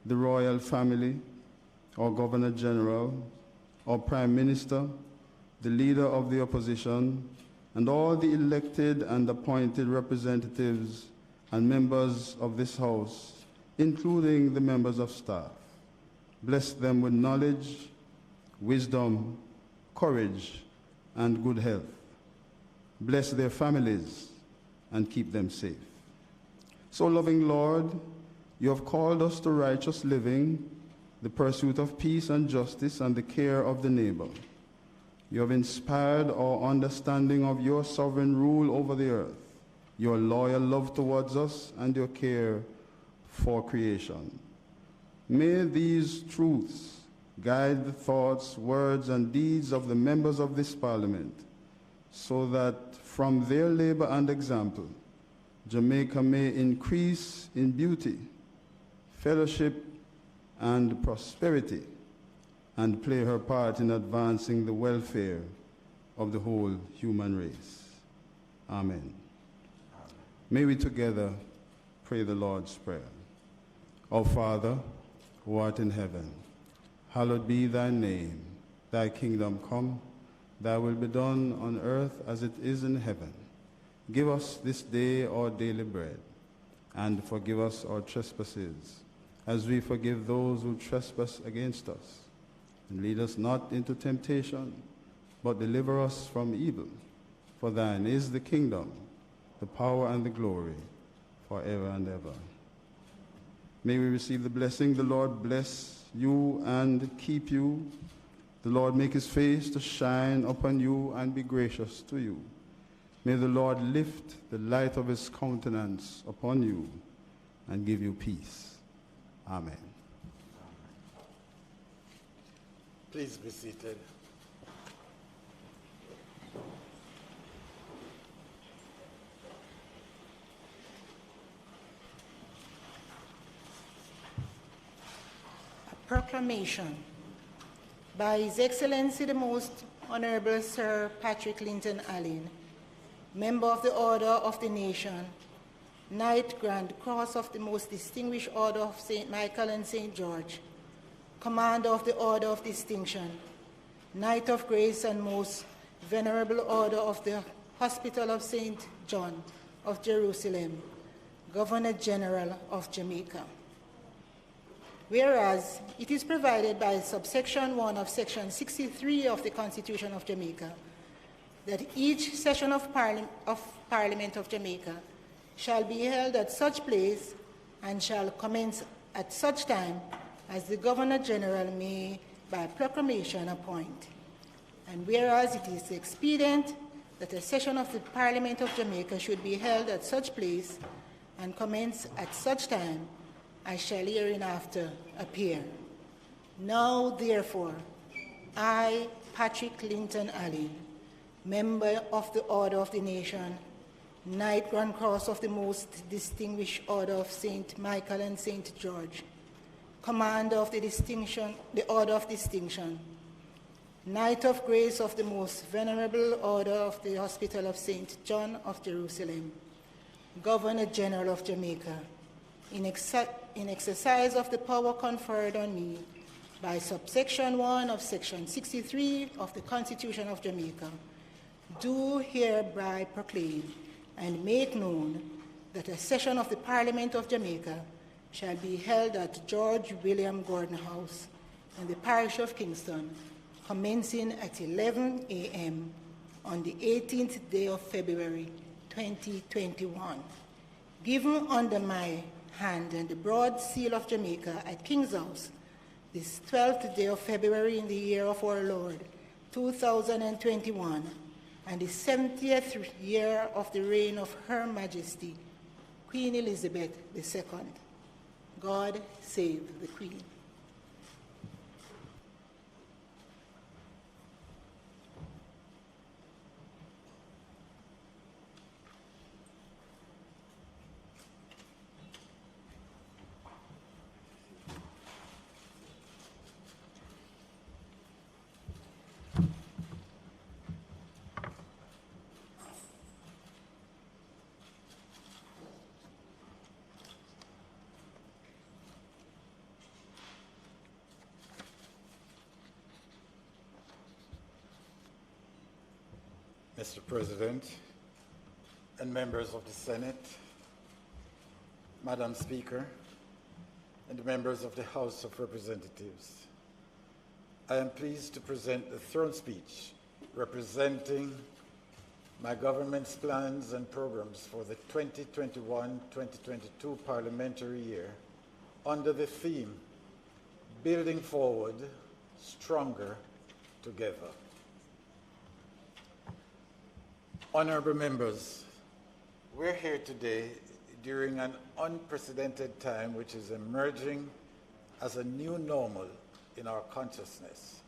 the royal family or Governor General, or Prime Minister, the Leader of the Opposition, and all the elected and appointed representatives and members of this House, including the members of staff. Bless them with knowledge, wisdom, courage, and good health. Bless their families and keep them safe. So, loving Lord, you have called us to righteous living, the pursuit of peace and justice, and the care of the neighbor. You have inspired our understanding of your sovereign rule over the earth, your loyal love towards us, and your care for creation. May these truths guide the thoughts, words, and deeds of the members of this Parliament, so that from their labor and example, Jamaica may increase in beauty, fellowship, and prosperity, and play her part in advancing the welfare of the whole human race. Amen. May we together pray the Lord's Prayer. Our Father, who art in heaven, hallowed be thy name. Thy kingdom come, thy will be done on earth as it is in heaven. Give us this day our daily bread, and forgive us our trespasses, as we forgive those who trespass against us. And lead us not into temptation, but deliver us from evil. For thine is the kingdom, the power, and the glory, forever and ever. May we receive the blessing. The Lord bless you and keep you. The Lord make his face to shine upon you and be gracious to you. May the Lord lift the light of his countenance upon you and give you peace. Amen. Please be seated. A proclamation by His Excellency the Most Honorable Sir Patrick Linton Allen, Member of the Order of the Nation, Knight Grand Cross of the Most Distinguished Order of St. Michael and St. George, Commander of the Order of Distinction, Knight of Grace and Most Venerable Order of the Hospital of St. John of Jerusalem, Governor General of Jamaica. Whereas it is provided by subsection 1 of section 63 of the Constitution of Jamaica that each session of Parliament of Jamaica shall be held at such place and shall commence at such time as the Governor General may by proclamation appoint. And whereas it is expedient that a session of the Parliament of Jamaica should be held at such place and commence at such time, I shall hereinafter appear. Now, therefore, I, Patrick Linton Allen, Member of the Order of the Nation, Knight Grand Cross of the Most Distinguished Order of St. Michael and St. George, Commander of the Order of Distinction, Knight of Grace of the Most Venerable Order of the Hospital of St. John of Jerusalem, Governor General of Jamaica, in exercise of the power conferred on me by subsection 1 of section 63 of the Constitution of Jamaica, do hereby proclaim and make known that a session of the Parliament of Jamaica shall be held at George William Gordon House in the parish of Kingston, commencing at 11 a.m. on the 18th day of February 2021. Given under my hand and the broad seal of Jamaica at King's House, this 12th day of February in the year of our Lord, 2021, and the 70th year of the reign of Her Majesty, Queen Elizabeth II. God save the Queen. Mr. President, and members of the Senate, Madam Speaker, and members of the House of Representatives. I am pleased to present the throne speech representing my government's plans and programs for the 2021-2022 parliamentary year under the theme, Building Forward, Stronger Together. Honorable members, we're here today during an unprecedented time which is emerging as a new normal in our consciousness.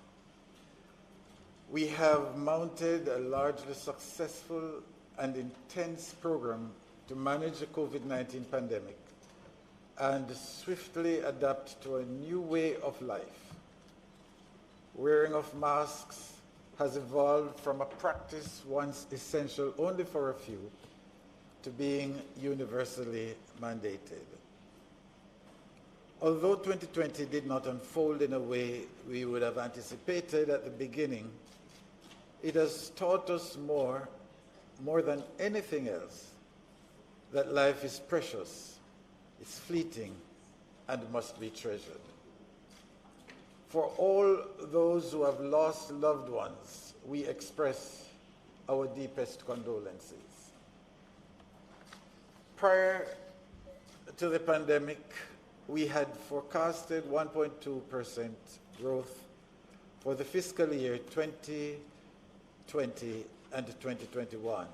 We have mounted a largely successful and intense program to manage the COVID-19 pandemic and swiftly adapt to a new way of life. Wearing of masks has evolved from a practice once essential only for a few to being universally mandated. Although 2020 did not unfold in a way we would have anticipated at the beginning, it has taught us more than anything else, that life is precious, is fleeting, and must be treasured. For all those who have lost loved ones, we express our deepest condolences. Prior to the pandemic, we had forecasted 1.2% growth for the fiscal year 2020 and 2021.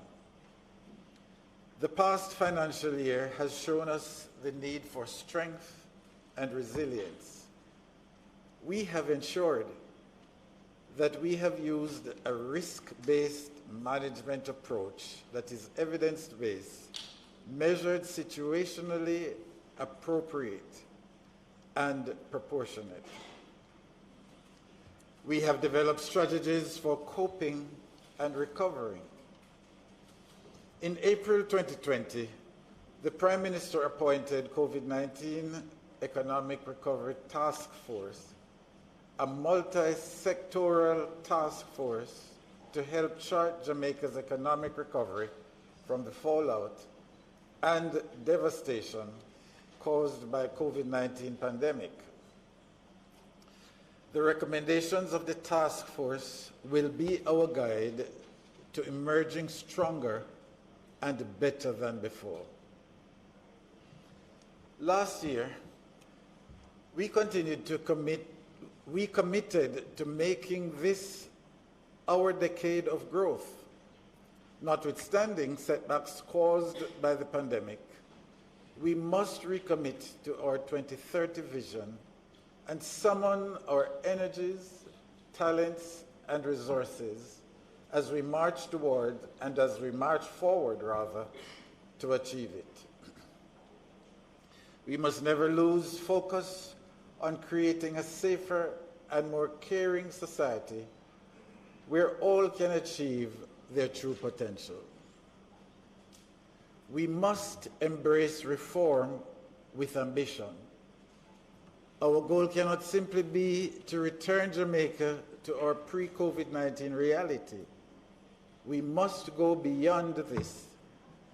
The past financial year has shown us the need for strength and resilience. We have ensured that we have used a risk-based management approach that is evidence-based, measured situationally appropriate, and proportionate. We have developed strategies for coping and recovering. In April 2020, the Prime Minister appointed COVID-19 Economic Recovery Task Force, a multi-sectoral task force to help chart Jamaica's economic recovery from the fallout and devastation caused by COVID-19 pandemic. The recommendations of the task force will be our guide to emerging stronger and better than before. Last year, we committed to making this our decade of growth. Notwithstanding setbacks caused by the pandemic, we must recommit to our 2030 vision and summon our energies, talents, and resources as we march forward, to achieve it. We must never lose focus on creating a safer and more caring society where all can achieve their true potential. We must embrace reform with ambition. Our goal cannot simply be to return Jamaica to our pre-COVID-19 reality. We must go beyond this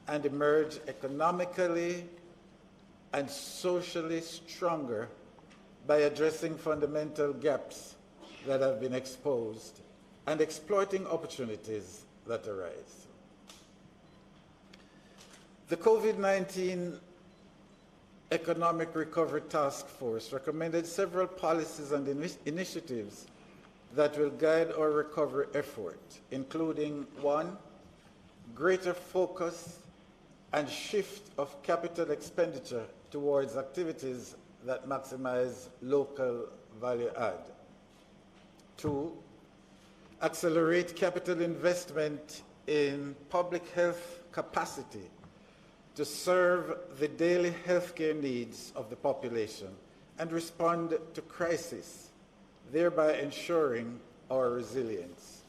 and emerge economically and socially stronger by addressing fundamental gaps that have been exposed and exploiting opportunities that arise. The COVID-19 Economic Recovery Task Force recommended several policies and initiatives that will guide our recovery effort, including 1, greater focus and shift of capital expenditure towards activities that maximize local value add. 2, accelerate capital investment in public health capacity to serve the daily healthcare needs of the population and respond to crisis, thereby ensuring our resilience.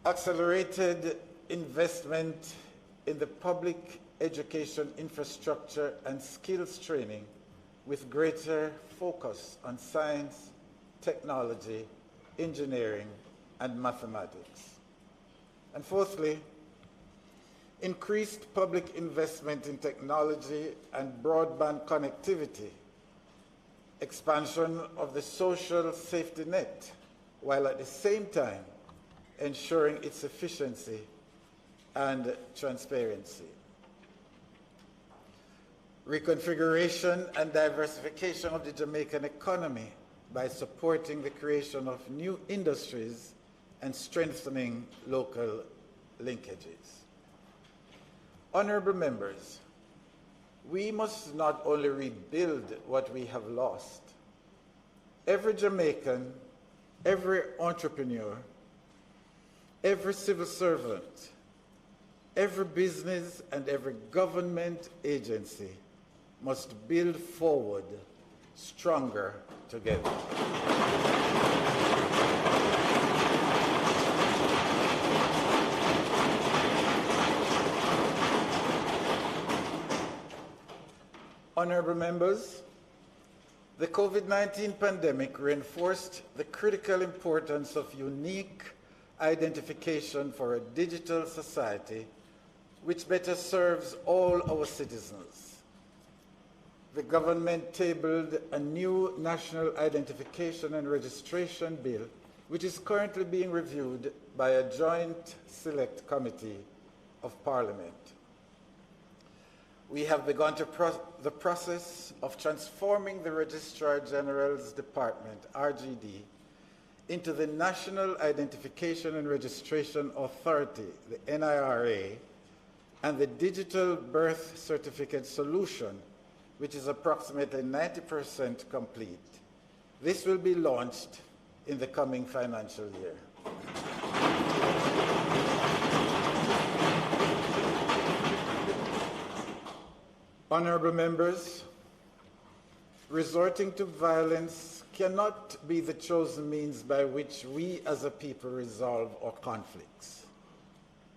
Accelerated investment in the public education infrastructure and skills training with greater focus on science, technology, engineering, and mathematics. And fourthly, increased public investment in technology and broadband connectivity, expansion of the social safety net, while at the same time ensuring its efficiency and transparency. Reconfiguration and diversification of the Jamaican economy by supporting the creation of new industries and strengthening local linkages. Honorable members, we must not only rebuild what we have lost. Every Jamaican, every entrepreneur, every civil servant, every business and every government agency must build forward stronger together. Honorable members, the COVID-19 pandemic reinforced the critical importance of unique identification for a digital society which better serves all our citizens. The government tabled a new National Identification and Registration Bill, which is currently being reviewed by a joint select committee of Parliament. We have begun the process of transforming the Registrar General's Department, RGD, into the National Identification and Registration Authority, the NIRA, and the Digital Birth Certificate Solution, which is approximately 90% complete. This will be launched in the coming financial year. Honorable members, resorting to violence cannot be the chosen means by which we as a people resolve our conflicts.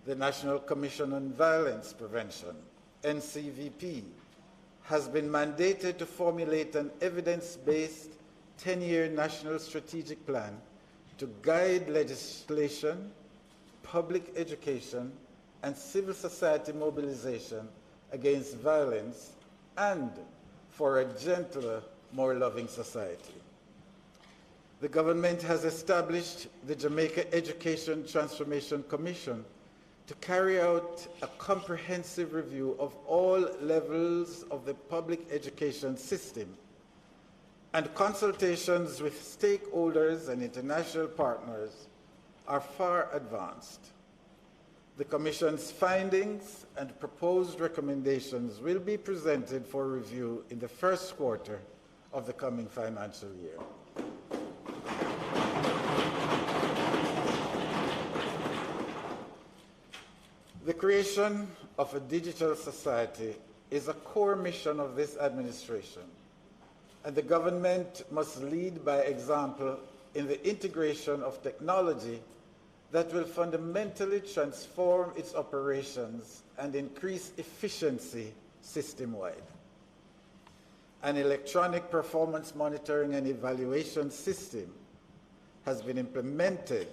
The National Commission on Violence Prevention, NCVP, has been mandated to formulate an evidence-based 10-year national strategic plan to guide legislation, public education, and civil society mobilization against violence and for a gentler, more loving society. The government has established the Jamaica Education Transformation Commission to carry out a comprehensive review of all levels of the public education system, and consultations with stakeholders and international partners are far advanced. The Commission's findings and proposed recommendations will be presented for review in the first quarter of the coming financial year. The creation of a digital society is a core mission of this administration, and the government must lead by example in the integration of technology that will fundamentally transform its operations and increase efficiency system-wide. An electronic performance monitoring and evaluation system has been implemented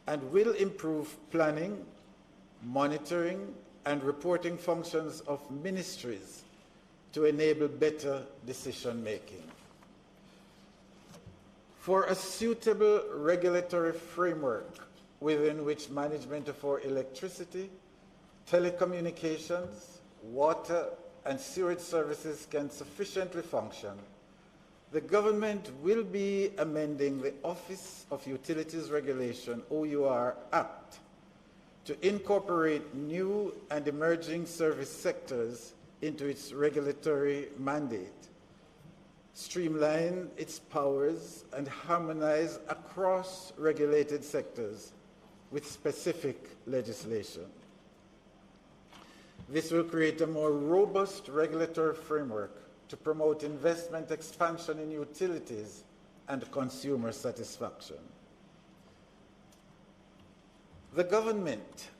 and will improve planning, monitoring, and reporting functions of ministries to enable better decision-making. For a suitable regulatory framework within which management of our electricity, telecommunications, water, and sewage services can sufficiently function, the government will be amending the Office of Utilities Regulation, OUR Act, to incorporate new and emerging service sectors into its regulatory mandate, streamline its powers, and harmonize across regulated sectors with specific legislation. This will create a more robust regulatory framework to promote investment expansion in utilities and consumer satisfaction. The government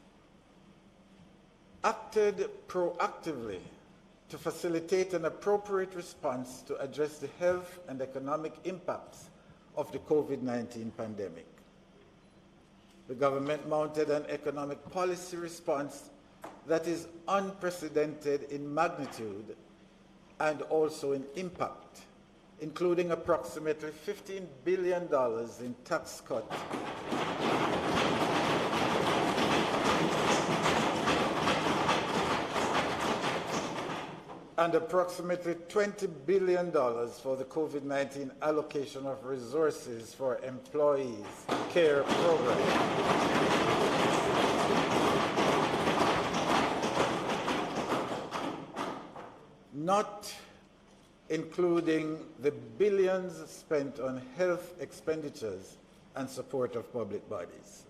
acted proactively to facilitate an appropriate response to address the health and economic impacts of the COVID-19 pandemic. The government mounted an economic policy response that is unprecedented in magnitude and also in impact, including approximately $15 billion in tax cuts and approximately $20 billion for the COVID-19 allocation of resources for employees care program. Not including the billions spent on health expenditures and support of public bodies.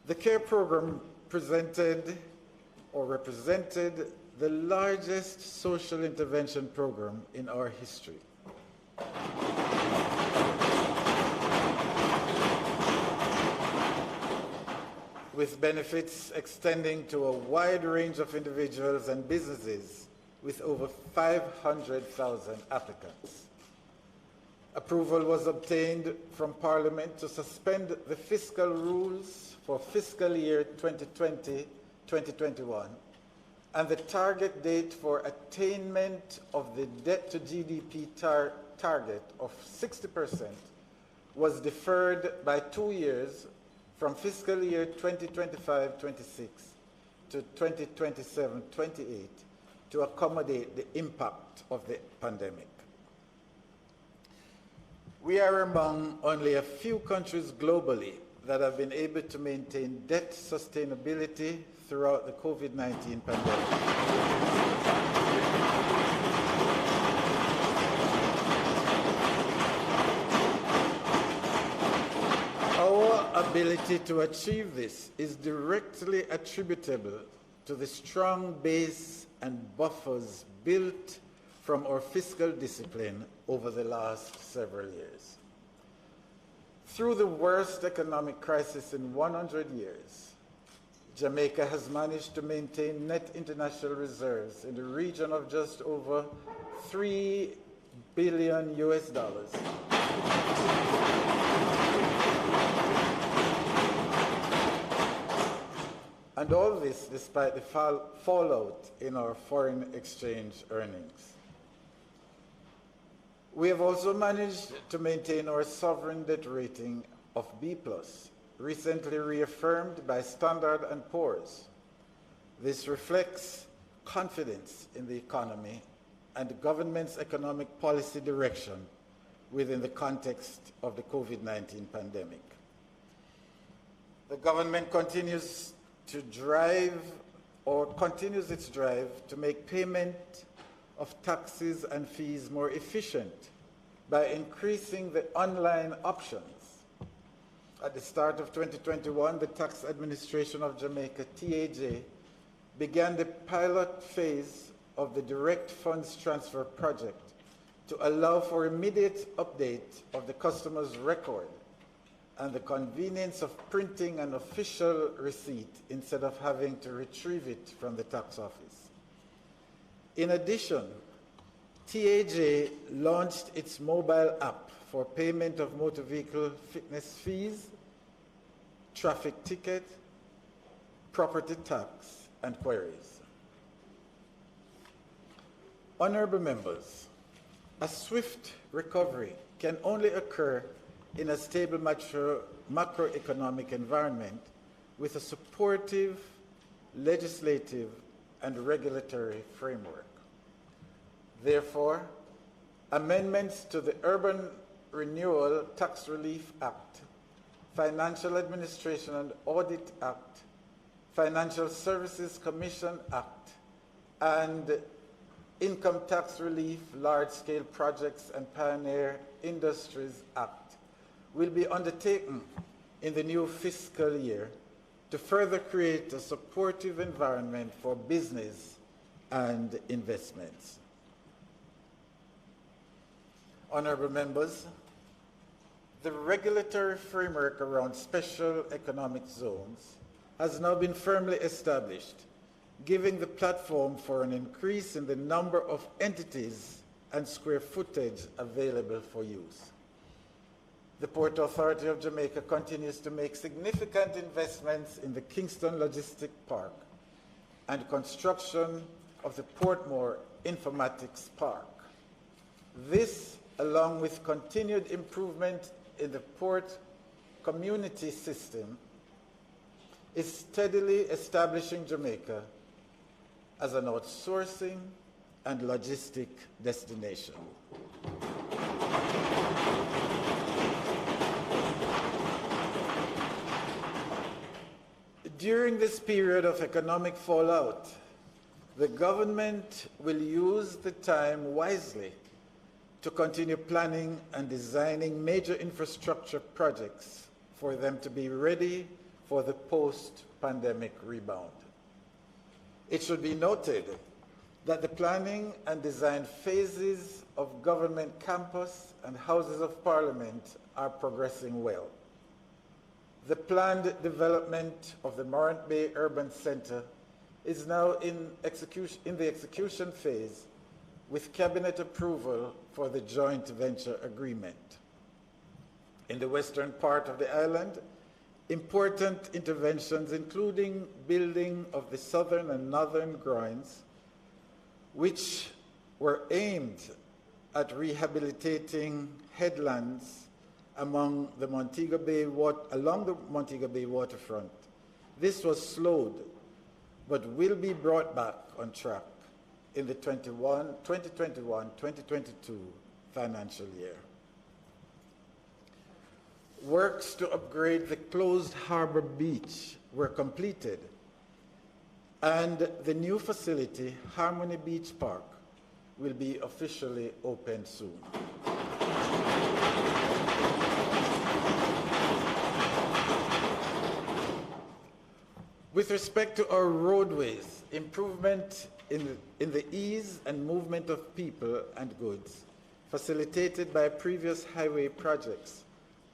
The CARE program represented the largest social intervention program in our history. With benefits extending to a wide range of individuals and businesses with over 500,000 applicants. Approval was obtained from Parliament to suspend the fiscal rules for fiscal year 2020-2021, and the target date for attainment of the debt to GDP target of 60% was deferred by 2 years from fiscal year 2025-26 to 2027-28 to accommodate the impact of the pandemic. We are among only a few countries globally that have been able to maintain debt sustainability throughout the COVID-19 pandemic. Our ability to achieve this is directly attributable to the strong base and buffers built from our fiscal discipline over the last several years. Through the worst economic crisis in 100 years, Jamaica has managed to maintain net international reserves in the region of just over $3 billion US. And all this despite the fallout in our foreign exchange earnings. We have also managed to maintain our sovereign debt rating of B+, recently reaffirmed by Standard & Poor's. This reflects confidence in the economy and the government's economic policy direction within the context of the COVID-19 pandemic. The government continues its drive to make payment of taxes and fees more efficient by increasing the online options. At the start of 2021, the Tax Administration of Jamaica, TAJ, began the pilot phase of the Direct Funds Transfer project to allow for immediate update of the customer's record and the convenience of printing an official receipt instead of having to retrieve it from the tax office. In addition, TAJ launched its mobile app for payment of motor vehicle fitness fees, traffic ticket, property tax, and queries. Honorable members, a swift recovery can only occur in a stable macroeconomic environment with a supportive legislative and regulatory framework. Therefore, amendments to the Urban Renewal Tax Relief Act, Financial Administration and Audit Act, Financial Services Commission Act, and Income Tax Relief, Large-Scale Projects and Pioneer Industries Act will be undertaken in the new fiscal year to further create a supportive environment for business and investments. Honorable members, the regulatory framework around special economic zones has now been firmly established, giving the platform for an increase in the number of entities and square footage available for use. the Port Authority of Jamaica continues to make significant investments in the Kingston Logistic Park and construction of the Portmore Informatics Park. This, along with continued improvement in the port community system, is steadily establishing Jamaica as an outsourcing and logistic destination. During this period of economic fallout, the government will use the time wisely to continue planning and designing major infrastructure projects for them to be ready for the post-pandemic rebound. It should be noted that the planning and design phases of government campus and Houses of Parliament are progressing well. The planned development of the Morant Bay Urban Centre is now in the execution phase with cabinet approval for the joint venture agreement. In the western part of the island, important interventions including building of the southern and northern groins, which were aimed at rehabilitating headlands along the Montego Bay waterfront. This was slowed, but will be brought back on track in the 2021-2022 financial year. Works to upgrade the closed harbor beach were completed, and the new facility, Harmony Beach Park, will be officially opened soon. With respect to our roadways, improvement in the ease and movement of people and goods facilitated by previous highway projects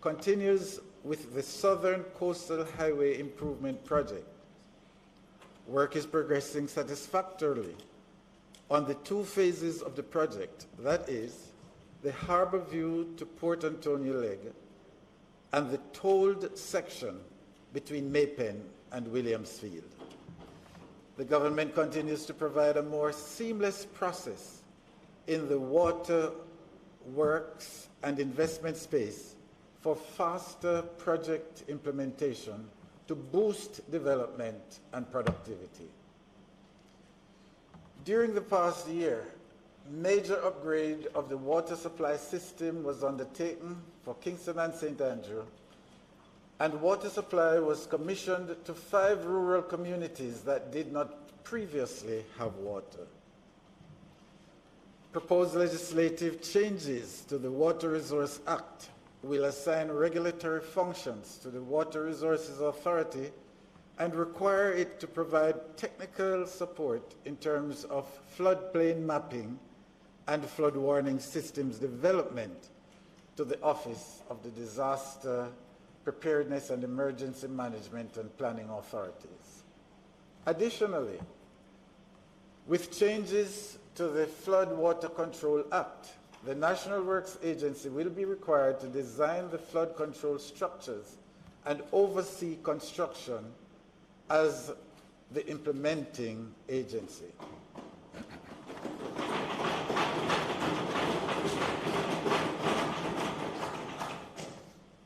continues with the Southern Coastal Highway Improvement Project. Work is progressing satisfactorily on the two phases of the project, that is, the Harbour View to Port Antonio leg and the tolled section between Maypen and Williamsfield. The government continues to provide a more seamless process in the water works and investment space for faster project implementation to boost development and productivity. During the past year, major upgrade of the water supply system was undertaken for Kingston and St. Andrew, and water supply was commissioned to 5 rural communities that did not previously have water. Proposed legislative changes to the Water Resource Act will assign regulatory functions to the Water Resources Authority and require it to provide technical support in terms of floodplain mapping and flood warning systems development to the Office of the Disaster Preparedness and Emergency Management and Planning Authorities. Additionally, with changes to the Flood Water Control Act, the National Works Agency will be required to design the flood control structures and oversee construction as the implementing agency.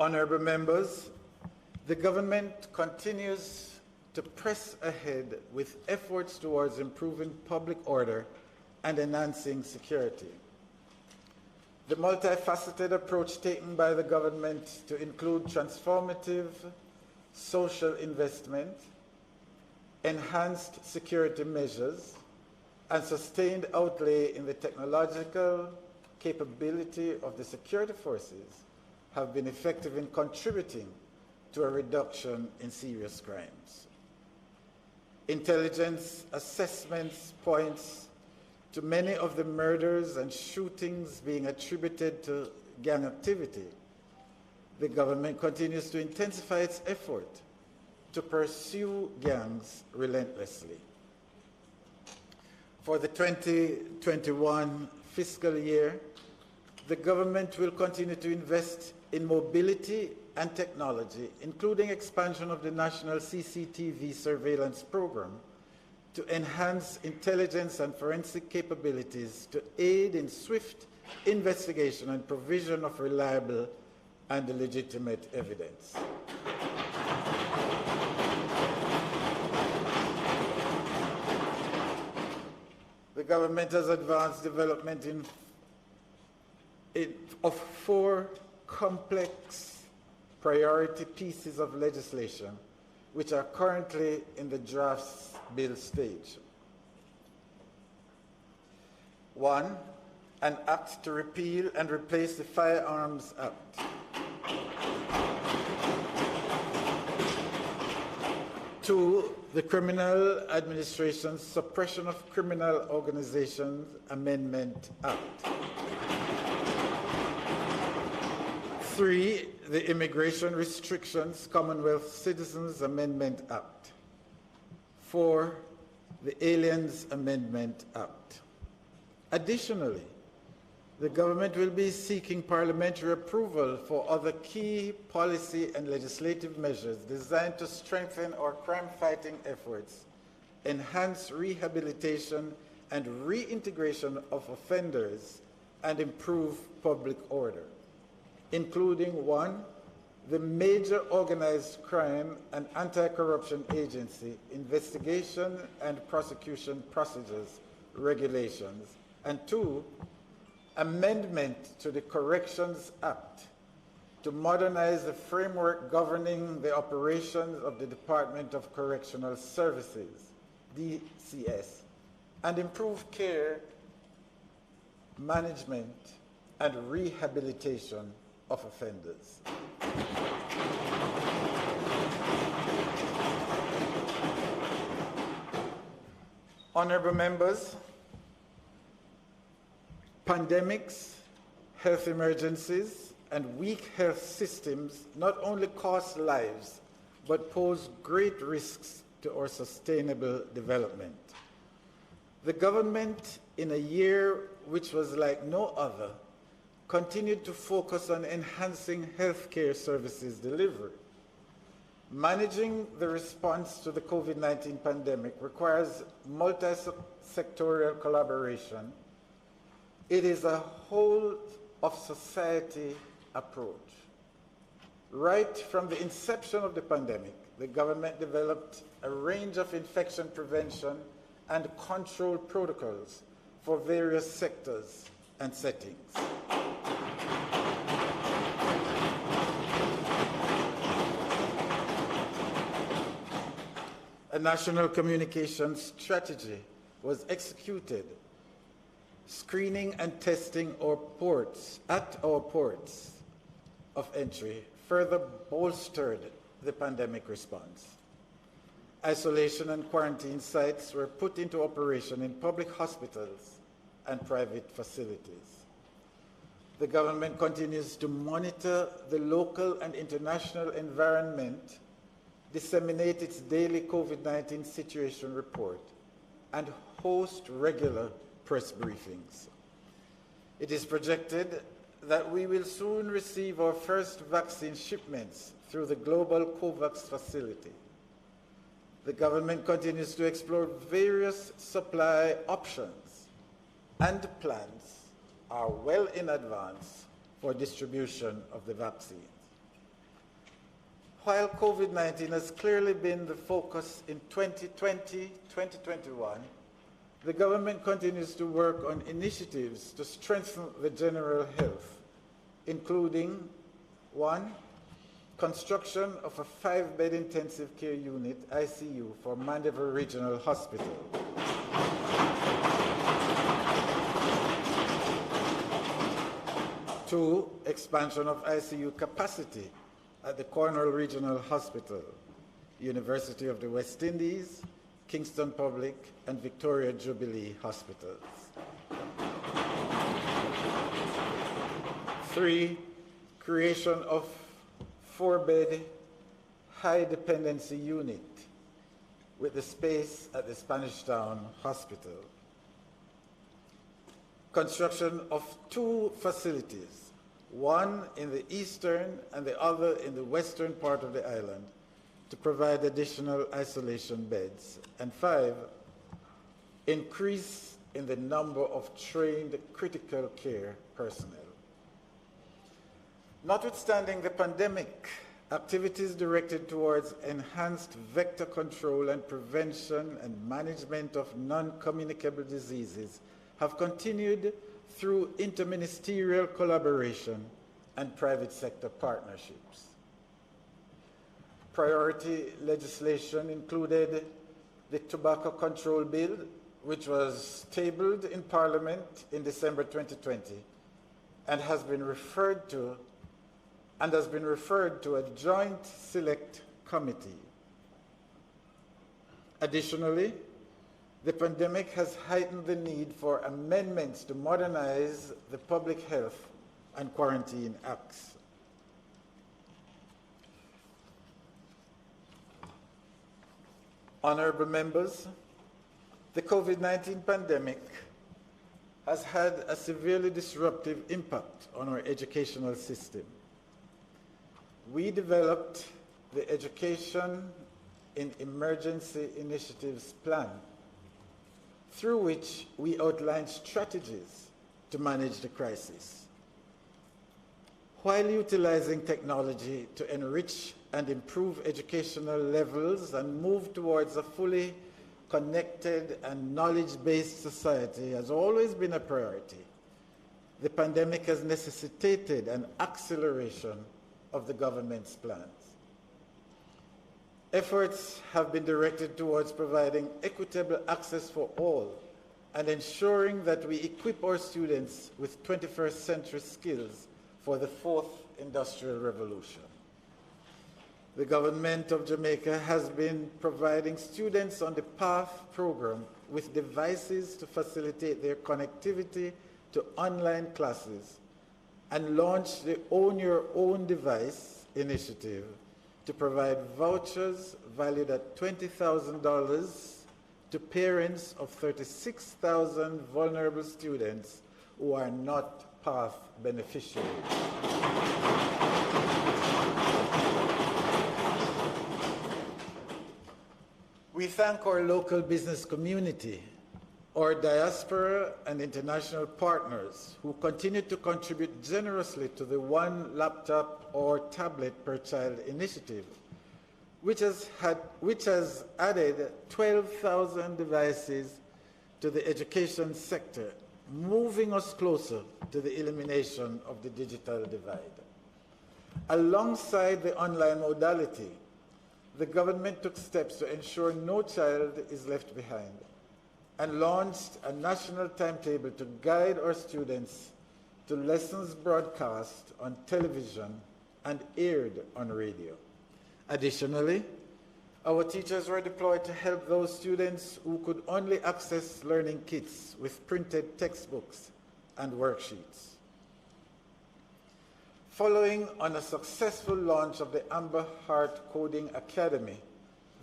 Honourable members, the government continues to press ahead with efforts towards improving public order and enhancing security. The multifaceted approach taken by the government to include transformative social investment, enhanced security measures, and sustained outlay in the technological capability of the security forces have been effective in contributing to a reduction in serious crimes. Intelligence assessments points to many of the murders and shootings being attributed to gang activity. The government continues to intensify its effort to pursue gangs relentlessly. For the 2021 fiscal year, the government will continue to invest in mobility and technology, including expansion of the national CCTV surveillance program to enhance intelligence and forensic capabilities to aid in swift investigation and provision of reliable and legitimate evidence. The government has advanced development of 4 complex priority pieces of legislation which are currently in the draft bill stage. 1, an act to repeal and replace the Firearms Act. 2, the Criminal Administration's Suppression of Criminal Organizations Amendment Act. 3, the Immigration Restrictions Commonwealth Citizens Amendment Act. 4, the Aliens Amendment Act. Additionally, the government will be seeking parliamentary approval for other key policy and legislative measures designed to strengthen our crime-fighting efforts, enhance rehabilitation and reintegration of offenders, and improve public order, including 1, the Major Organized Crime and Anti-Corruption Agency Investigation and Prosecution Procedures Regulations, and 2, amendment to the Corrections Act to modernize the framework governing the operations of the Department of Correctional Services, DCS, and improve care, management, and rehabilitation of offenders. Honorable members, pandemics, health emergencies, and weak health systems not only cost lives, but pose great risks to our sustainable development. The government, in a year which was like no other, continued to focus on enhancing healthcare services delivery. Managing the response to the COVID-19 pandemic requires multi-sectorial collaboration. It is a whole of society approach. Right from the inception of the pandemic, the government developed a range of infection prevention and control protocols for various sectors and settings. A national communication strategy was executed, screening and testing our ports of entry further bolstered the pandemic response. Isolation and quarantine sites were put into operation in public hospitals and private facilities. The government continues to monitor the local and international environment, disseminate its daily COVID-19 situation report, and host regular press briefings. It is projected that we will soon receive our first vaccine shipments through the global COVAX facility. The government continues to explore various supply options, and plans are well in advance for distribution of the vaccines. While COVID-19 has clearly been the focus in 2020-2021, the government continues to work on initiatives to strengthen the general health, including 1, construction of a 5-bed intensive care unit, ICU, for Mandeville Regional Hospital. 2, expansion of ICU capacity at the Cornwall Regional Hospital, University of the West Indies, Kingston Public, and Victoria Jubilee Hospitals. 3, creation of 4-bed high dependency unit with the space at the Spanish Town Hospital. Construction of 2 facilities, one in the eastern and the other in the western part of the island, to provide additional isolation beds. And 5, increase in the number of trained critical care personnel. Notwithstanding the pandemic, activities directed towards enhanced vector control and prevention and management of non-communicable diseases have continued through interministerial collaboration and private sector partnerships. Priority legislation included the Tobacco Control Bill, which was tabled in Parliament in December 2020 and has been referred to a joint select committee. Additionally, the pandemic has heightened the need for amendments to modernize the Public Health and Quarantine Acts. Honorable members, the COVID-19 pandemic has had a severely disruptive impact on our educational system. We developed the Education in Emergency Initiatives Plan, through which we outlined strategies to manage the crisis, while utilizing technology to enrich and improve educational levels and move towards a fully connected and knowledge-based society has always been a priority. The pandemic has necessitated an acceleration of the government's plans. Efforts have been directed towards providing equitable access for all and ensuring that we equip our students with 21st century skills for the 4th Industrial Revolution. The government of Jamaica has been providing students on the PATH program with devices to facilitate their connectivity to online classes and launched the Own Your Own Device initiative to provide vouchers valued at $20,000 to parents of 36,000 vulnerable students who are not PATH beneficiaries. We thank our local business community, our diaspora and international partners who continue to contribute generously to the one laptop or tablet per child initiative, which has added 12,000 devices to the education sector, moving us closer to the elimination of the digital divide. Alongside the online modality, the government took steps to ensure no child is left behind and launched a national timetable to guide our students to lessons broadcast on television and aired on radio. Additionally, our teachers were deployed to help those students who could only access learning kits with printed textbooks and worksheets. Following on a successful launch of the Amber Heart Coding Academy,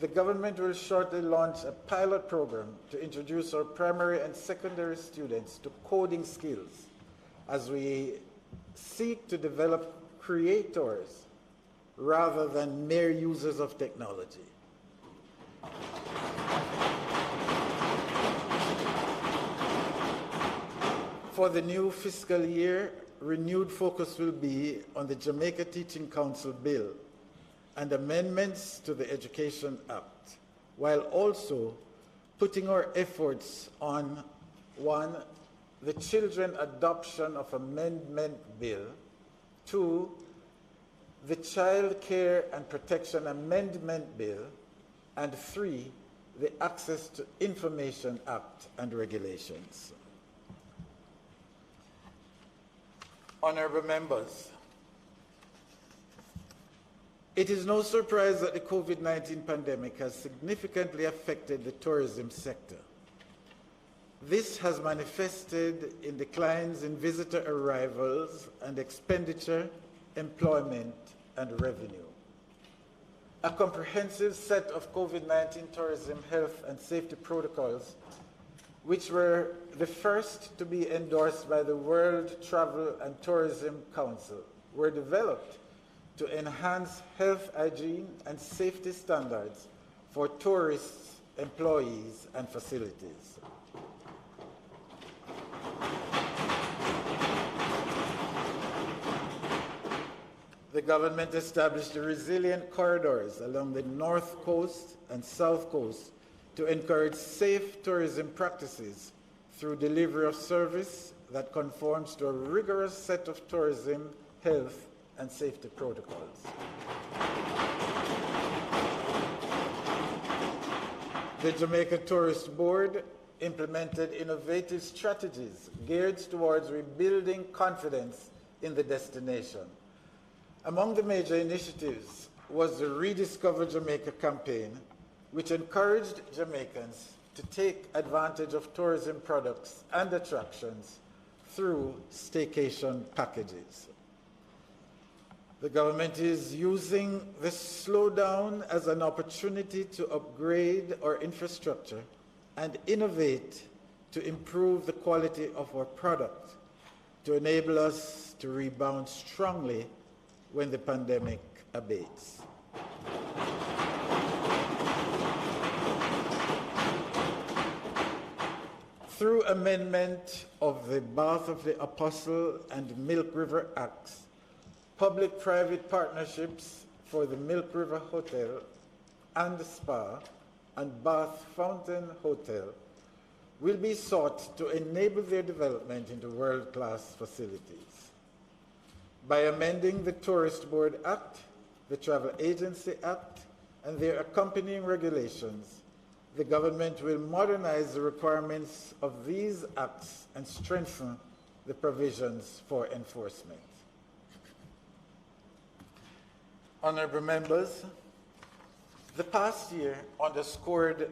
the government will shortly launch a pilot program to introduce our primary and secondary students to coding skills as we seek to develop creators rather than mere users of technology. For the new fiscal year, renewed focus will be on the Jamaica Teaching Council Bill and amendments to the Education Act, while also putting our efforts on 1, the Children Adoption of Amendment Bill, 2, the Child Care and Protection Amendment Bill, and 3, the Access to Information Act and regulations. Honorable members, it is no surprise that the COVID-19 pandemic has significantly affected the tourism sector. This has manifested in declines in visitor arrivals and expenditure, employment, and revenue. A comprehensive set of COVID-19 tourism health and safety protocols which were the first to be endorsed by the World Travel and Tourism Council, were developed to enhance health, hygiene, and safety standards for tourists, employees, and facilities. The government established the resilient corridors along the north coast and south coast to encourage safe tourism practices through delivery of service that conforms to a rigorous set of tourism, health, and safety protocols. The Jamaica Tourist Board implemented innovative strategies geared towards rebuilding confidence in the destination. Among the major initiatives was the Rediscover Jamaica campaign, which encouraged Jamaicans to take advantage of tourism products and attractions through staycation packages. The government is using the slowdown as an opportunity to upgrade our infrastructure and innovate to improve the quality of our product, to enable us to rebound strongly when the pandemic abates. Through amendment of the Bath of the Apostle and Milk River Acts, public-private partnerships for the Milk River Hotel and Spa and Bath Fountain Hotel will be sought to enable their development into world-class facilities. By amending the Tourist Board Act, the Travel Agency Act, and their accompanying regulations, the government will modernize the requirements of these acts and strengthen the provisions for enforcement. Honourable members, the past year underscored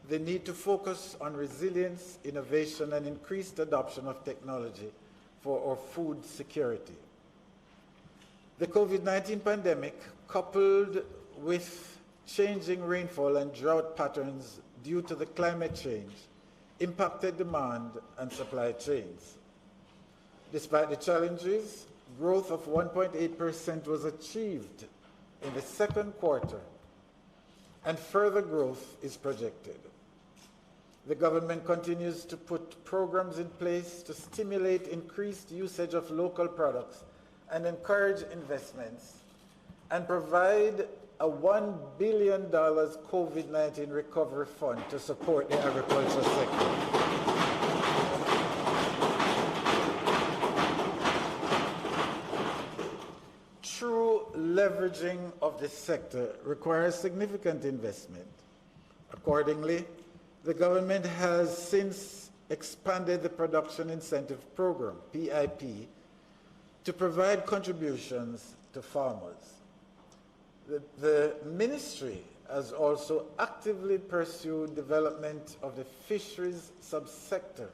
the need to focus on resilience, innovation, and increased adoption of technology for our food security. The COVID-19 pandemic, coupled with changing rainfall and drought patterns due to the climate change, impacted demand and supply chains. Despite the challenges, growth of 1.8% was achieved in the second quarter, and further growth is projected. The government continues to put programs in place to stimulate increased usage of local products and encourage investments, and provide a $1 billion COVID-19 recovery fund to support the agriculture sector. True leveraging of this sector requires significant investment. Accordingly, the government has since expanded the Production Incentive Program, PIP, to provide contributions to farmers. The ministry has also actively pursued development of the fisheries subsector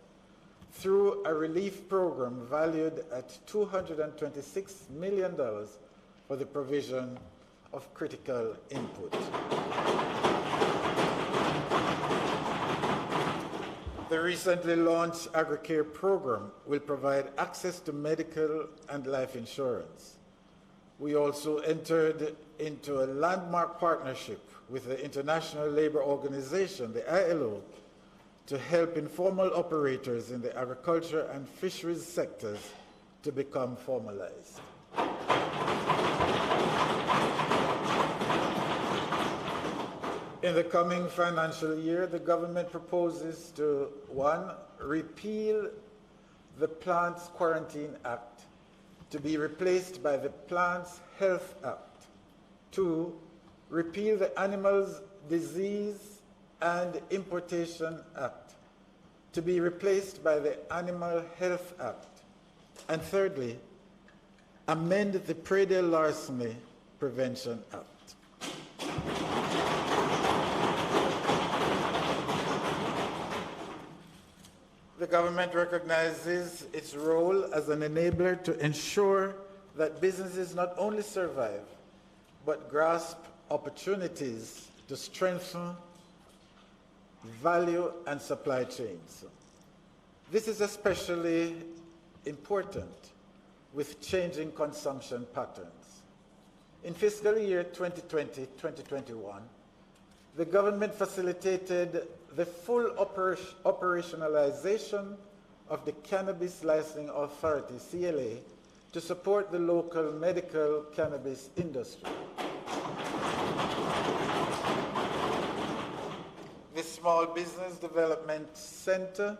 through a relief program valued at $226 million for the provision of critical input. The recently launched AgriCare program will provide access to medical and life insurance. We also entered into a landmark partnership with the International Labour Organization, the ILO, to help informal operators in the agriculture and fisheries sectors to become formalized. In the coming financial year, the government proposes to, 1, repeal the Plants Quarantine Act to be replaced by the Plants Health Act. 2, repeal the Animals Disease and Importation Act to be replaced by the Animal Health Act. And thirdly, amend the Predial Larceny Prevention Act. The government recognizes its role as an enabler to ensure that businesses not only survive, but grasp opportunities to strengthen value and supply chains. This is especially important with changing consumption patterns. In fiscal year 2020-2021, the government facilitated the full operationalization of the Cannabis Licensing Authority, CLA, to support the local medical cannabis industry. The Small Business Development Center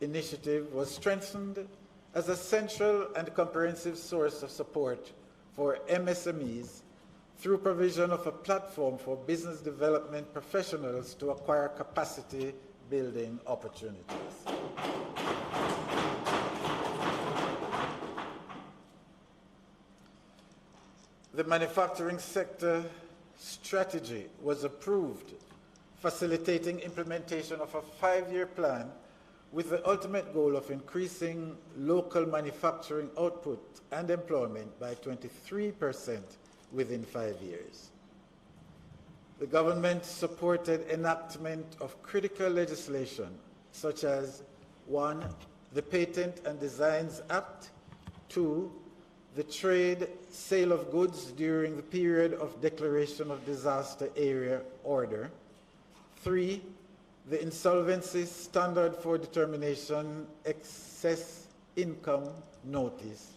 initiative was strengthened as a central and comprehensive source of support for MSMEs through provision of a platform for business development professionals to acquire capacity building opportunities. The manufacturing sector strategy was approved, facilitating implementation of a 5-year plan with the ultimate goal of increasing local manufacturing output and employment by 23% within 5 years. The government supported enactment of critical legislation such as 1. The Patent and Designs Act, 2. The Trade Sale of Goods during the period of Declaration of Disaster Area Order, 3. The Insolvency Standard for Determination Excess Income Notice,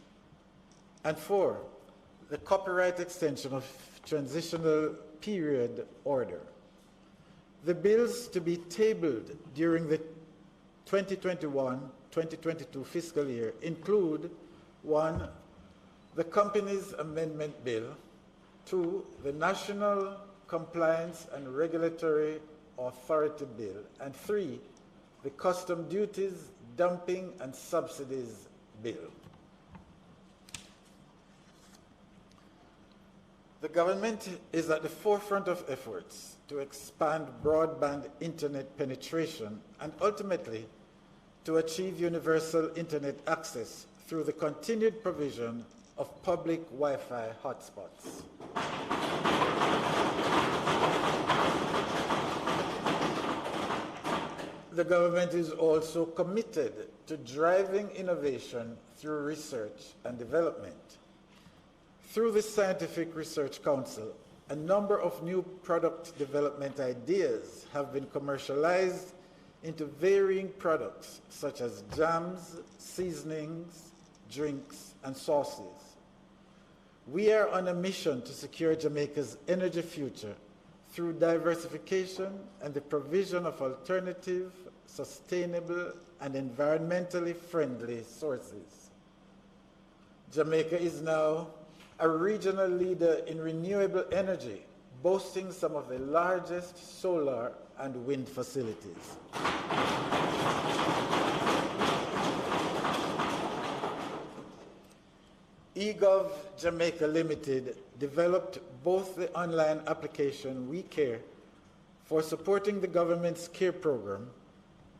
and 4. The Copyright Extension of Transitional Period Order. The bills to be tabled during the 2021-2022 fiscal year include 1. The Companies Amendment Bill, 2. The National Compliance and Regulatory Authority Bill, and 3. The Custom Duties, Dumping and Subsidies Bill. The government is at the forefront of efforts to expand broadband internet penetration and ultimately to achieve universal internet access through the continued provision of public Wi-Fi hotspots. The government is also committed to driving innovation through research and development. Through the Scientific Research Council, a number of new product development ideas have been commercialized into varying products such as jams, seasonings, drinks, and sauces. We are on a mission to secure Jamaica's energy future through diversification and the provision of alternative, sustainable, and environmentally friendly sources. Jamaica is now a regional leader in renewable energy, boasting some of the largest solar and wind facilities. eGov Jamaica Limited developed both the online application We Care for supporting the government's CARE program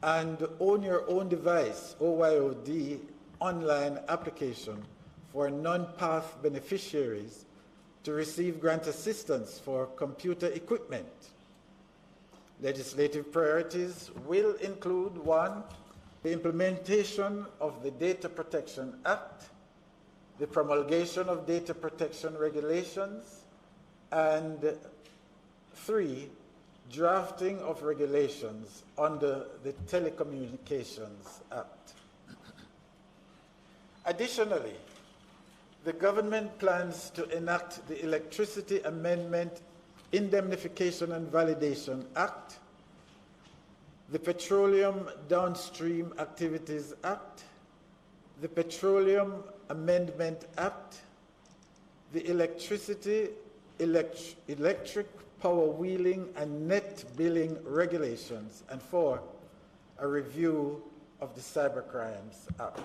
and Own Your Own Device, OYOD, online application for non-path beneficiaries to receive grant assistance for computer equipment. Legislative priorities will include 1, the implementation of the Data Protection Act, the promulgation of data protection regulations, and 3, drafting of regulations under the Telecommunications Act. Additionally, the government plans to enact the Electricity Amendment Indemnification and Validation Act, the Petroleum Downstream Activities Act, the Petroleum Amendment Act, the Electric Power Wheeling and Net Billing Regulations, and 4, a review of the Cybercrimes Act.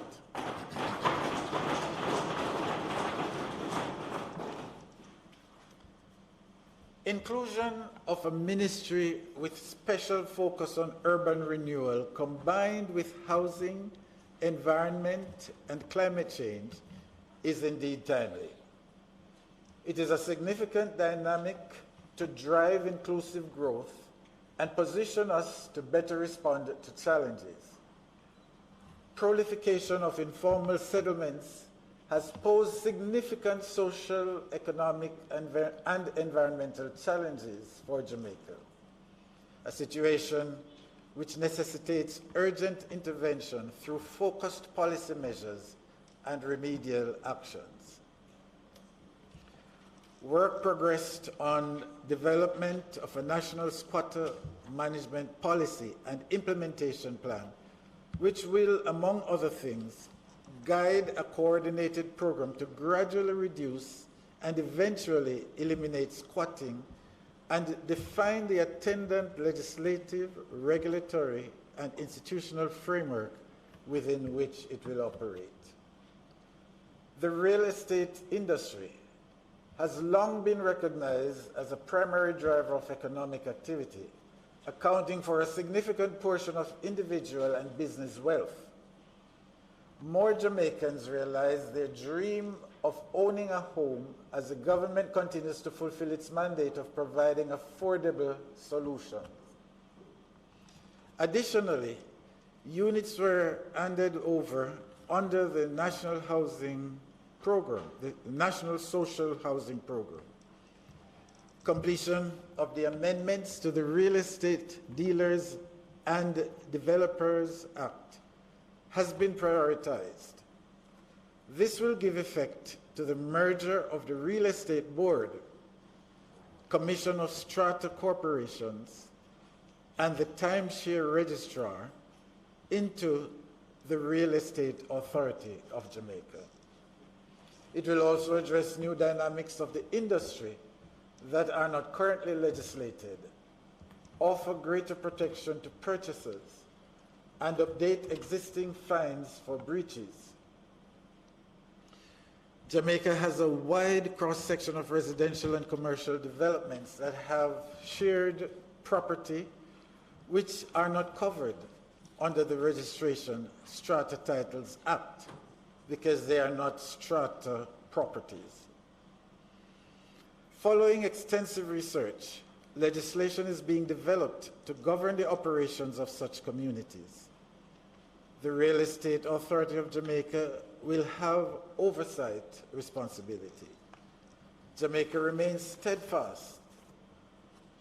Inclusion of a ministry with special focus on urban renewal combined with housing, environment, and climate change is indeed timely. It is a significant dynamic to drive inclusive growth and position us to better respond to challenges. proliferation of informal settlements has posed significant social, economic, and environmental challenges for Jamaica, a situation which necessitates urgent intervention through focused policy measures and remedial actions. Work progressed on development of a national squatter management policy and implementation plan, which will, among other things, guide a coordinated program to gradually reduce and eventually eliminate squatting and define the attendant legislative, regulatory, and institutional framework within which it will operate. The real estate industry has long been recognized as a primary driver of economic activity, accounting for a significant portion of individual and business wealth. More Jamaicans realize their dream of owning a home as the government continues to fulfill its mandate of providing affordable solutions. Additionally, units were handed over under the National Housing Program, the National Social Housing Program. Completion of the amendments to the Real Estate Dealers and Developers Act has been prioritized. This will give effect to the merger of the Real Estate Board, Commission of Strata Corporations, and the Timeshare Registrar into the Real Estate Authority of Jamaica. It will also address new dynamics of the industry that are not currently legislated, offer greater protection to purchasers, and update existing fines for breaches. Jamaica has a wide cross-section of residential and commercial developments that have shared property which are not covered under the Registration Strata Titles Act because they are not strata properties. Following extensive research, legislation is being developed to govern the operations of such communities. The Real Estate Authority of Jamaica will have oversight responsibility. Jamaica remains steadfast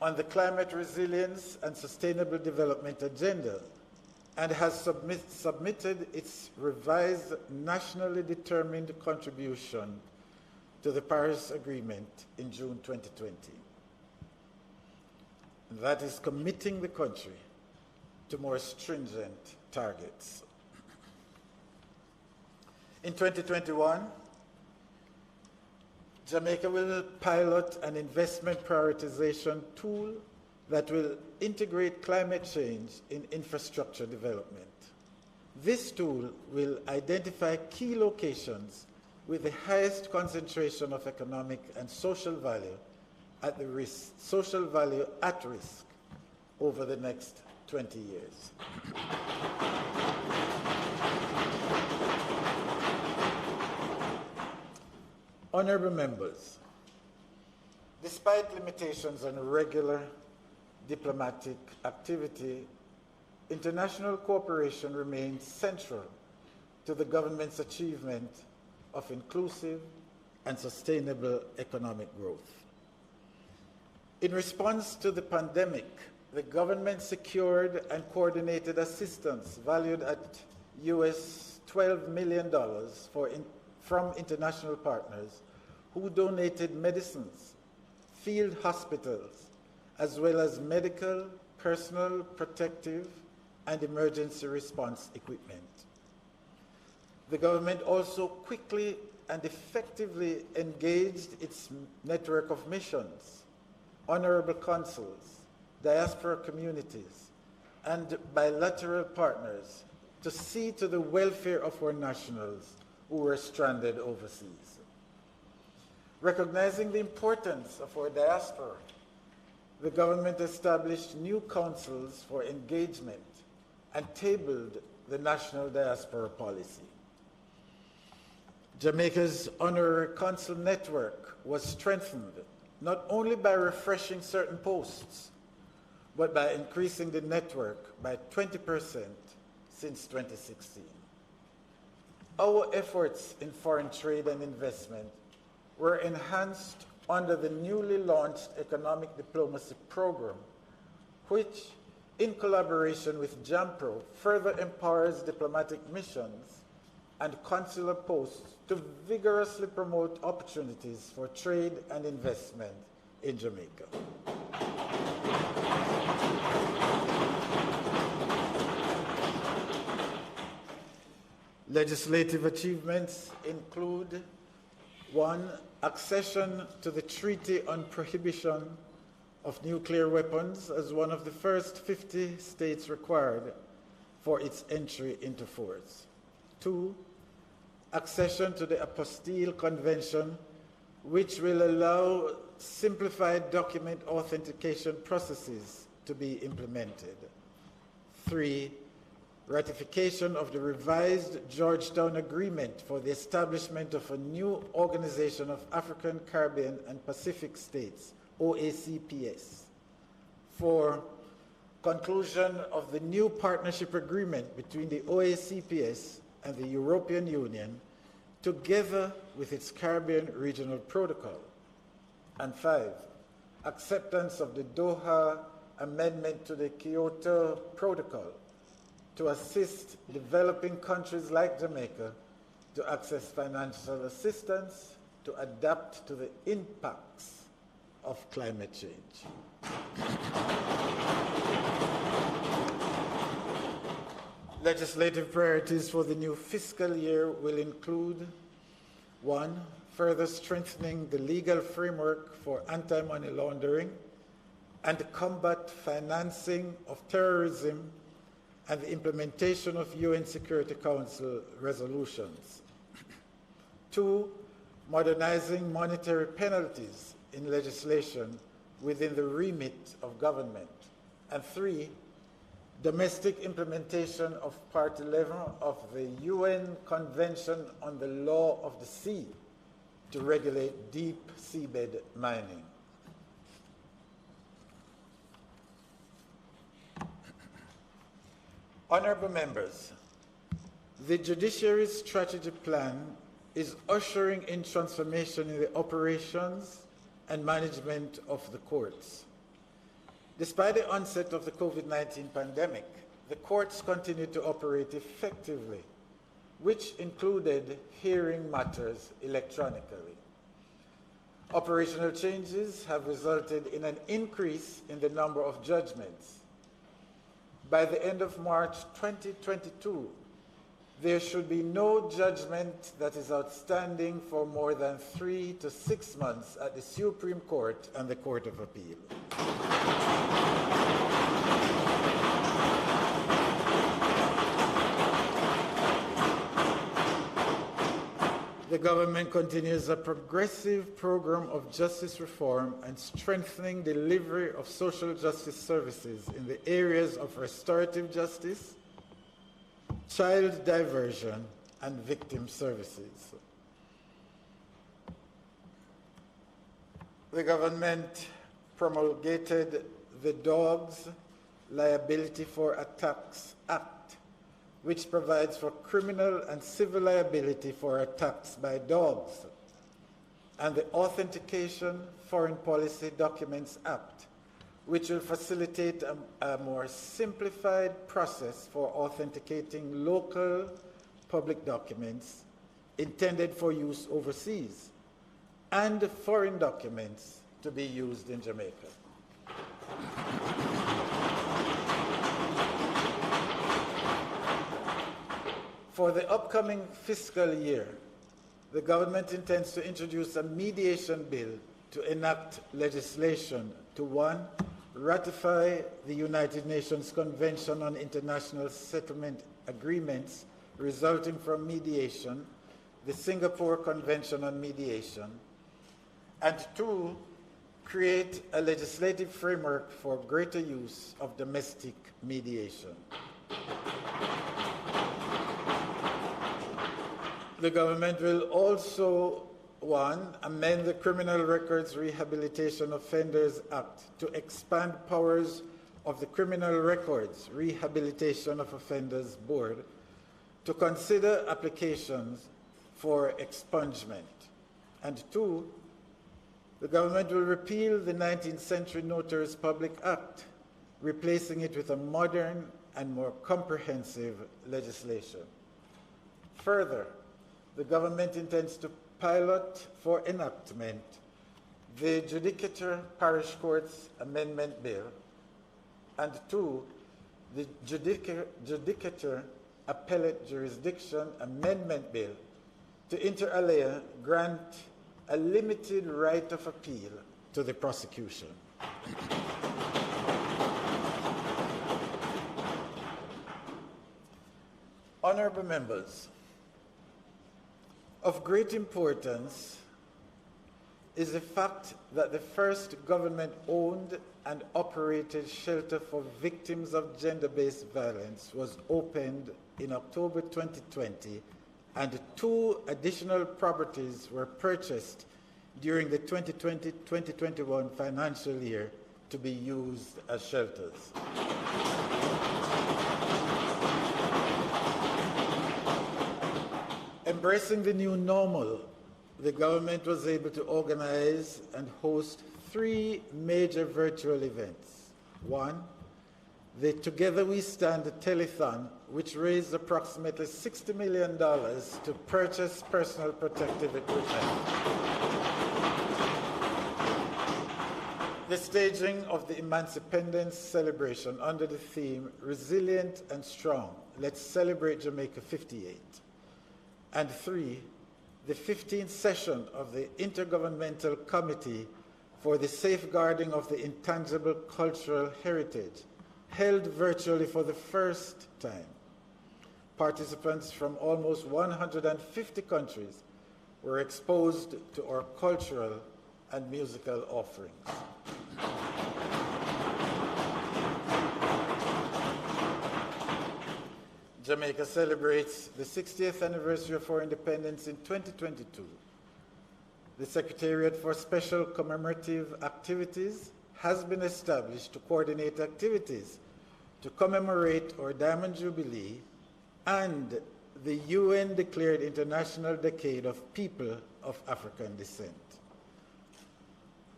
on the climate resilience and sustainable development agenda and has submitted its revised nationally determined contribution to the Paris Agreement in June 2020. That is committing the country to more stringent targets. In 2021, Jamaica will pilot an investment prioritization tool that will integrate climate change in infrastructure development. This tool will identify key locations with the highest concentration of economic and social value at risk over the next 20 years. Honorable members, despite limitations on regular diplomatic activity, international cooperation remains central to the government's achievement of inclusive and sustainable economic growth. In response to the pandemic, the government secured and coordinated assistance valued at US $12 million from international partners who donated medicines, field hospitals, as well as medical, personal, protective, and emergency response equipment. The government also quickly and effectively engaged its network of missions, honorable consuls, diaspora communities, and bilateral partners to see to the welfare of our nationals who were stranded overseas. Recognizing the importance of our diaspora, the government established new councils for engagement and tabled the National Diaspora Policy. Jamaica's honorary consul network was strengthened not only by refreshing certain posts, but by increasing the network by 20% since 2016. our efforts in foreign trade and investment were enhanced under the newly launched Economic Diplomacy Program, which, in collaboration with JAMPRO, further empowers diplomatic missions and consular posts to vigorously promote opportunities for trade and investment in Jamaica. Legislative achievements include: 1. Accession to the Treaty on Prohibition of Nuclear Weapons as one of the first 50 states required for its entry into force. 2. Accession to the Apostille Convention, which will allow simplified document authentication processes to be implemented. 3. Ratification of the revised Georgetown Agreement for the establishment of a new Organization of African, Caribbean, and Pacific States, OACPS. 4. Conclusion of the new partnership agreement between the OACPS and the European Union, together with its Caribbean Regional Protocol. And 5. Acceptance of the Doha Amendment to the Kyoto Protocol to assist developing countries like Jamaica to access financial assistance to adapt to the impacts of climate change. Legislative priorities for the new fiscal year will include: 1. Further strengthening the legal framework for anti-money laundering and to combat financing of terrorism and the implementation of UN Security Council resolutions. 2. Modernizing monetary penalties in legislation within the remit of government. And 3. Domestic implementation of Part 11 of the UN Convention on the Law of the Sea to regulate deep seabed mining. Honorable members, the Judiciary's strategy plan is ushering in transformation in the operations and management of the courts. Despite the onset of the COVID-19 pandemic, the courts continued to operate effectively, which included hearing matters electronically. Operational changes have resulted in an increase in the number of judgments. By the end of March 2022, there should be no judgment that is outstanding for more than 3 to 6 months at the Supreme Court and the Court of Appeal. The government continues a progressive program of justice reform and strengthening delivery of social justice services in the areas of restorative justice, child diversion, and victim services. The government promulgated the Dogs Liability for Attacks Act, which provides for criminal and civil liability for attacks by dogs, and the Authentication Foreign Policy Documents Act, which will facilitate a more simplified process for authenticating local public documents intended for use overseas and foreign documents to be used in Jamaica. For the upcoming fiscal year, the government intends to introduce a mediation bill to enact legislation to: 1. Ratify the United Nations Convention on International Settlement Agreements resulting from mediation, the Singapore Convention on Mediation, and 2. Create a legislative framework for greater use of domestic mediation. The government will also, 1. Amend the Criminal Records Rehabilitation Offenders Act to expand powers of the Criminal Records Rehabilitation of Offenders Board to consider applications for expungement. And 2, the government will repeal the 19th Century Notaries Public Act, replacing it with a modern and more comprehensive legislation. Further, the government intends to pilot for enactment the Judicature Parish Courts Amendment Bill, and 2, the Judicature Appellate Jurisdiction Amendment Bill to inter alia grant a limited right of appeal to the prosecution. Honorable members, of great importance is the fact that the first government-owned and operated shelter for victims of gender-based violence was opened in October 2020, and 2 additional properties were purchased during the 2020-2021 financial year to be used as shelters. Embracing the new normal, the government was able to organize and host 3 major virtual events. 1, the Together We Stand telethon, which raised approximately $60 million to purchase personal protective equipment. The staging of the Emancipendence celebration under the theme Resilient and Strong, Let's Celebrate Jamaica 58. And 3, the 15th session of the Intergovernmental Committee for the Safeguarding of the Intangible Cultural Heritage, held virtually for the first time. Participants from almost 150 countries were exposed to our cultural and musical offerings. Jamaica celebrates the 60th anniversary of our independence in 2022. The Secretariat for Special Commemorative Activities has been established to coordinate activities to commemorate our Diamond Jubilee and the UN-declared International Decade of People of African Descent.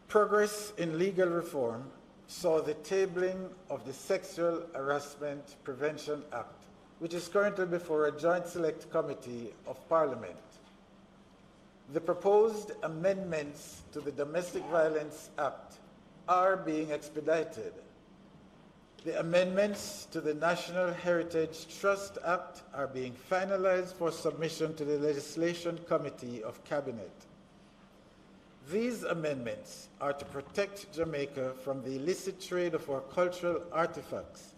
Progress in legal reform saw the tabling of the Sexual Harassment Prevention Act, which is currently before a joint select committee of Parliament. The proposed amendments to the Domestic Violence Act are being expedited. The amendments to the National Heritage Trust Act are being finalized for submission to the Legislation Committee of Cabinet. These amendments are to protect Jamaica from the illicit trade of our cultural artifacts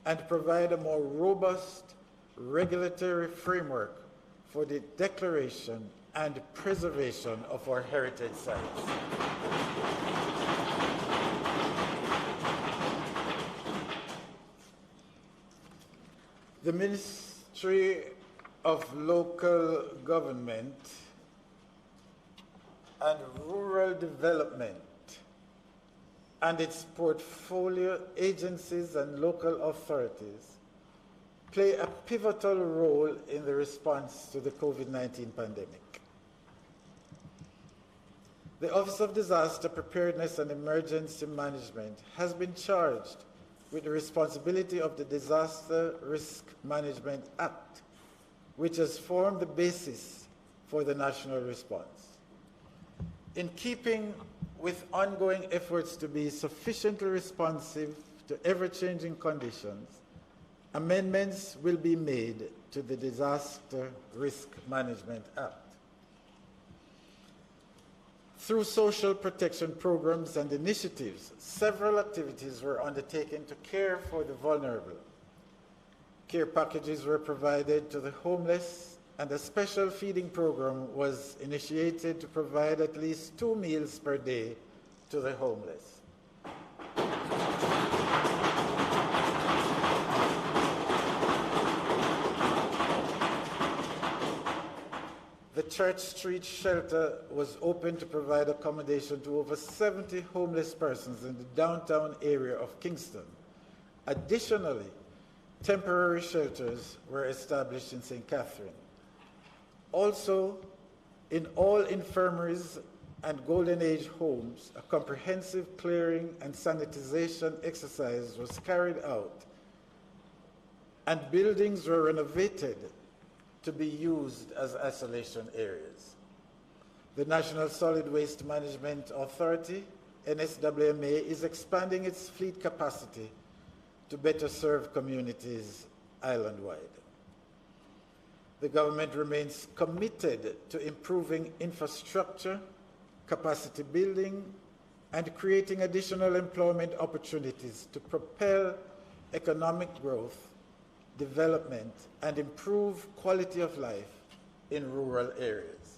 and provide a more robust regulatory framework for the declaration and preservation of our heritage sites. The Ministry of Local Government and Rural Development and its portfolio agencies and local authorities play a pivotal role in the response to the COVID-19 pandemic. The Office of Disaster Preparedness and Emergency Management has been charged with the responsibility of the Disaster Risk Management Act, which has formed the basis for the national response. In keeping with ongoing efforts to be sufficiently responsive to ever-changing conditions, amendments will be made to the Disaster Risk Management Act. Through social protection programs and initiatives, several activities were undertaken to care for the vulnerable. Care packages were provided to the homeless, and a special feeding program was initiated to provide at least 2 meals per day to the homeless. The Church Street Shelter was open to provide accommodation to over 70 homeless persons in the downtown area of Kingston. Additionally, temporary shelters were established in St. Catherine. Also, in all infirmaries and Golden Age homes, a comprehensive clearing and sanitization exercise was carried out, and buildings were renovated to be used as isolation areas. The National Solid Waste Management Authority, NSWMA, is expanding its fleet capacity to better serve communities island-wide. The government remains committed to improving infrastructure, capacity building, and creating additional employment opportunities to propel economic growth, development, and improve quality of life in rural areas.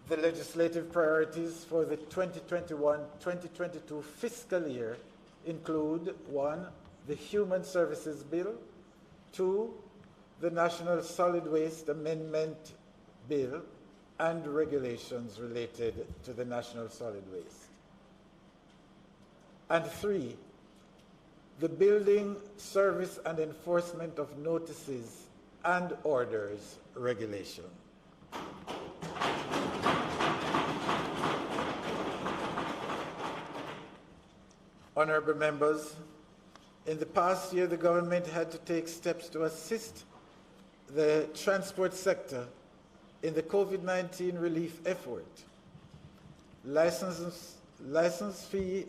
The legislative priorities for the 2021-2022 fiscal year include 1. The Human Services Bill, 2. The National Solid Waste Amendment Bill and regulations related to the National Solid Waste, and 3. The Building, Service and Enforcement of Notices and Orders regulation. Honorable members, in the past year, the government had to take steps to assist the transport sector in the COVID-19 relief effort. License fees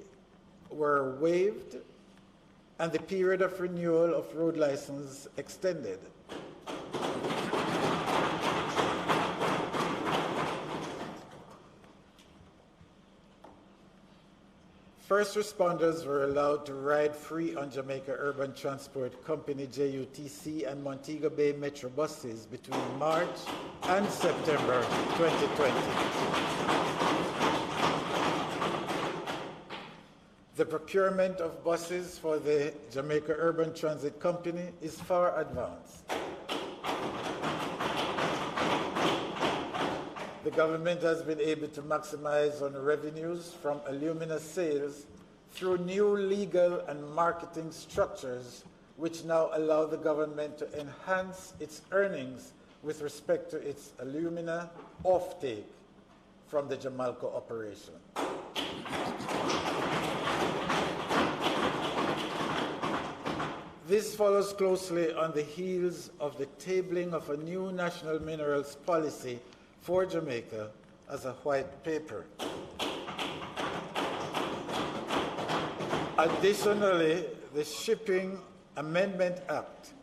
were waived and the period of renewal of road license extended. First responders were allowed to ride free on Jamaica Urban Transport Company JUTC and Montego Bay Metro buses between March and September 2020. The procurement of buses for the Jamaica Urban Transit Company is far advanced. The government has been able to maximize on revenues from alumina sales through new legal and marketing structures, which now allow the government to enhance its earnings with respect to its alumina offtake from the Jamalco operation. This follows closely on the heels of the tabling of a new national minerals policy for Jamaica as a white paper. Additionally, the Shipping Amendment Act,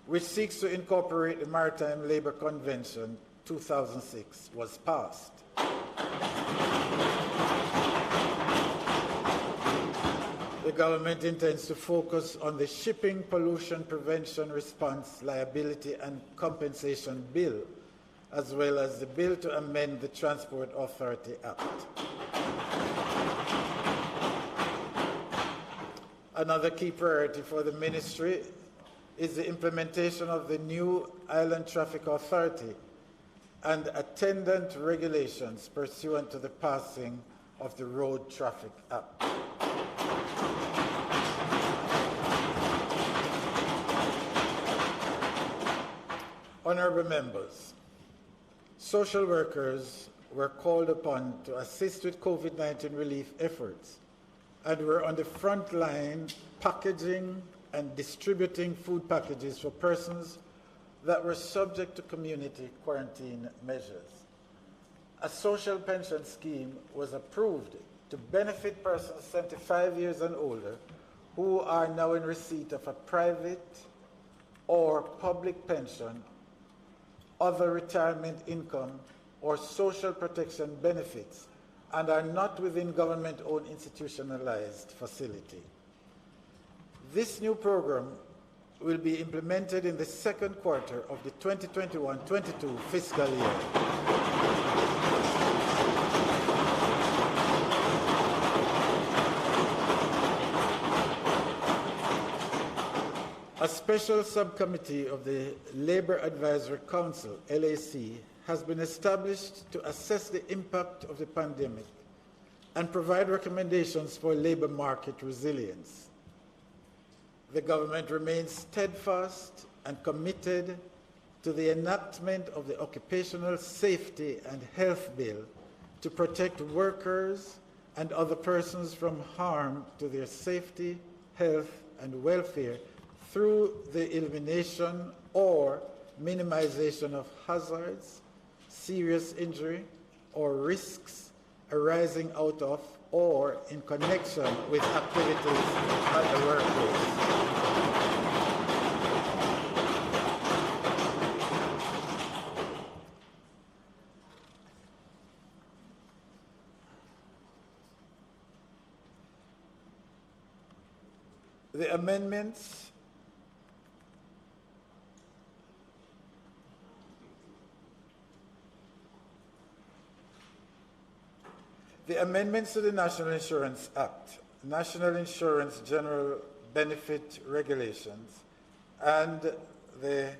which seeks to incorporate the Maritime Labour Convention 2006, was passed. The government intends to focus on the Shipping Pollution Prevention Response Liability and Compensation Bill, as well as the bill to amend the Transport Authority Act. Another key priority for the ministry is the implementation of the new Island Traffic Authority and attendant regulations pursuant to the passing of the Road Traffic Act. Honorable members, social workers were called upon to assist with COVID-19 relief efforts and were on the front line packaging and distributing food packages for persons that were subject to community quarantine measures. A social pension scheme was approved to benefit persons 75 years and older who are now in receipt of a private or public pension, other retirement income, or social protection benefits, and are not within government-owned institutionalized facility. This new program will be implemented in the second quarter of the 2021-22 fiscal year. A special subcommittee of the Labour Advisory Council, LAC, has been established to assess the impact of the pandemic and provide recommendations for labour market resilience. the government remains steadfast and committed to the enactment of the Occupational Safety and Health Bill to protect workers and other persons from harm to their safety, health, and welfare through the elimination or minimization of hazards, serious injury, or risks arising out of or in connection with activities at the workplace. The amendments to the National Insurance Act, National Insurance General Benefit Regulations, and the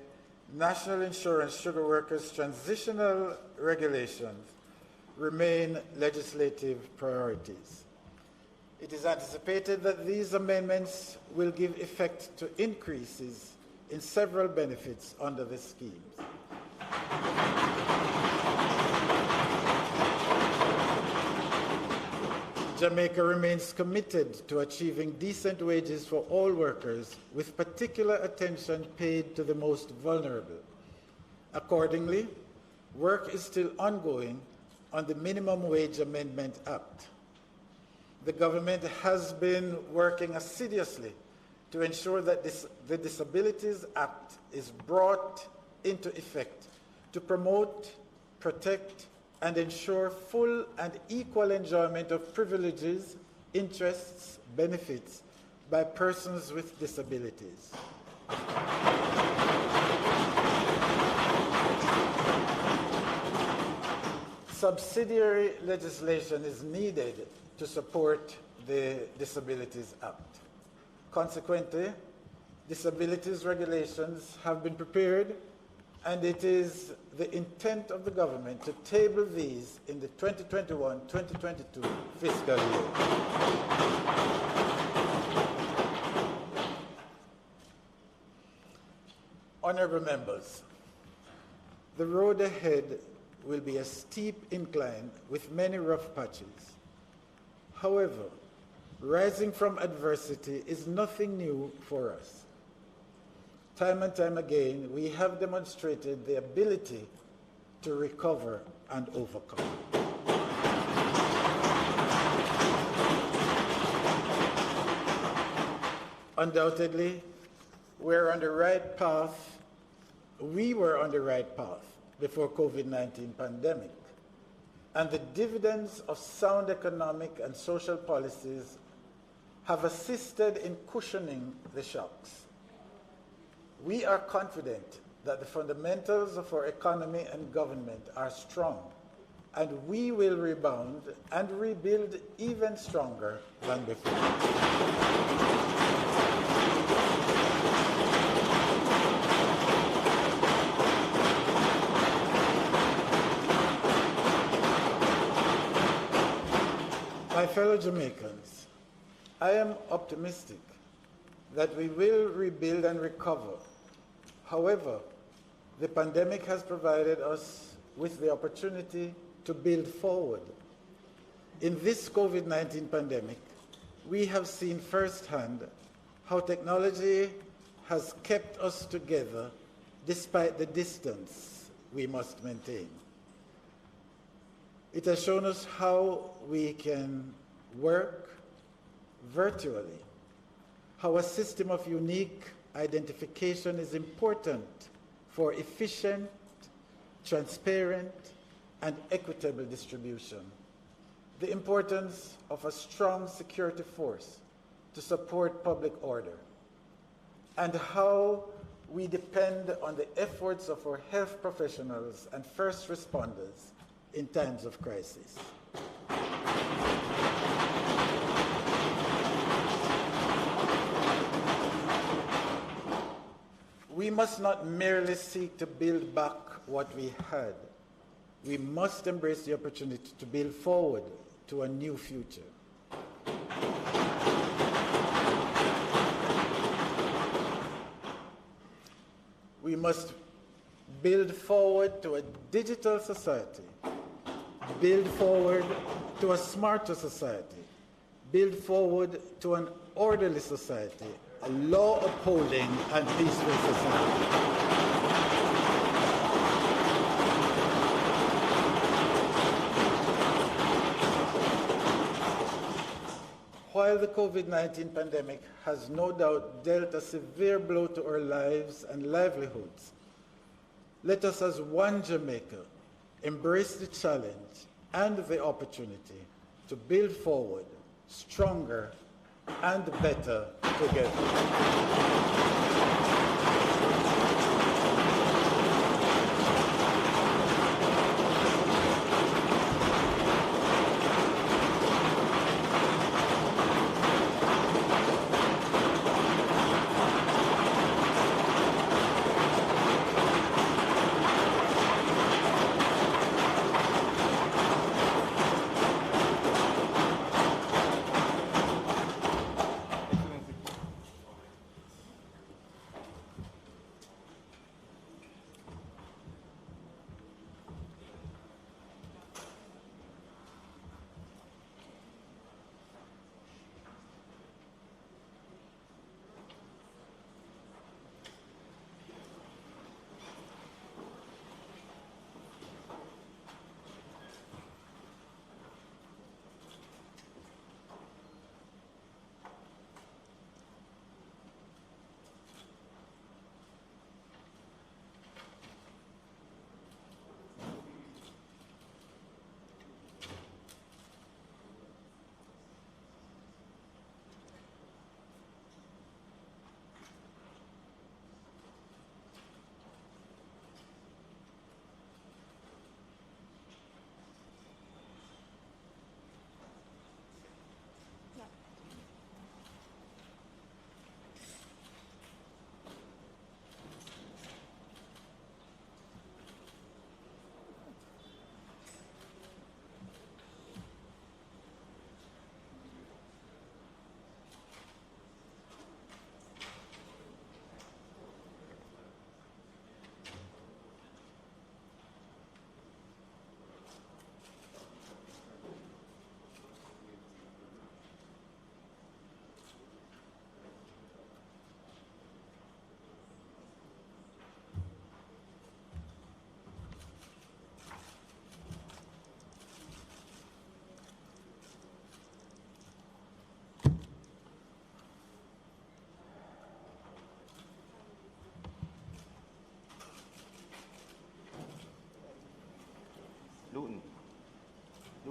National Insurance Sugar Workers Transitional Regulations remain legislative priorities. It is anticipated that these amendments will give effect to increases in several benefits under the schemes. Jamaica remains committed to achieving decent wages for all workers, with particular attention paid to the most vulnerable. Accordingly, work is still ongoing on the Minimum Wage Amendment Act. The government has been working assiduously to ensure that the Disabilities Act is brought into effect to promote, protect, and ensure full and equal enjoyment of privileges, interests, benefits by persons with disabilities. Subsidiary legislation is needed to support the Disabilities Act. Consequently, disabilities regulations have been prepared, and it is the intent of the government to table these in the 2021-2022 fiscal year. Honorable members, the road ahead will be a steep incline with many rough patches. However, rising from adversity is nothing new for us. Time and time again, we have demonstrated the ability to recover and overcome. Undoubtedly, we were on the right path before COVID-19 pandemic, and the dividends of sound economic and social policies have assisted in cushioning the shocks. We are confident that the fundamentals of our economy and government are strong, and we will rebound and rebuild even stronger than before. My fellow Jamaicans, I am optimistic that we will rebuild and recover. However, the pandemic has provided us with the opportunity to build forward. In this COVID-19 pandemic, we have seen firsthand how technology has kept us together despite the distance we must maintain. It has shown us how we can work virtually, how a system of unique identification is important for efficient, transparent, and equitable distribution, the importance of a strong security force to support public order, and how we depend on the efforts of our health professionals and first responders in times of crisis. We must not merely seek to build back what we had. We must embrace the opportunity to build forward to a new future. We must build forward to a digital society, build forward to a smarter society, build forward to an orderly society, a law-upholding and peaceful society. While the COVID-19 pandemic has no doubt dealt a severe blow to our lives and livelihoods, let us as one Jamaica embrace the challenge and the opportunity to build forward stronger and better together.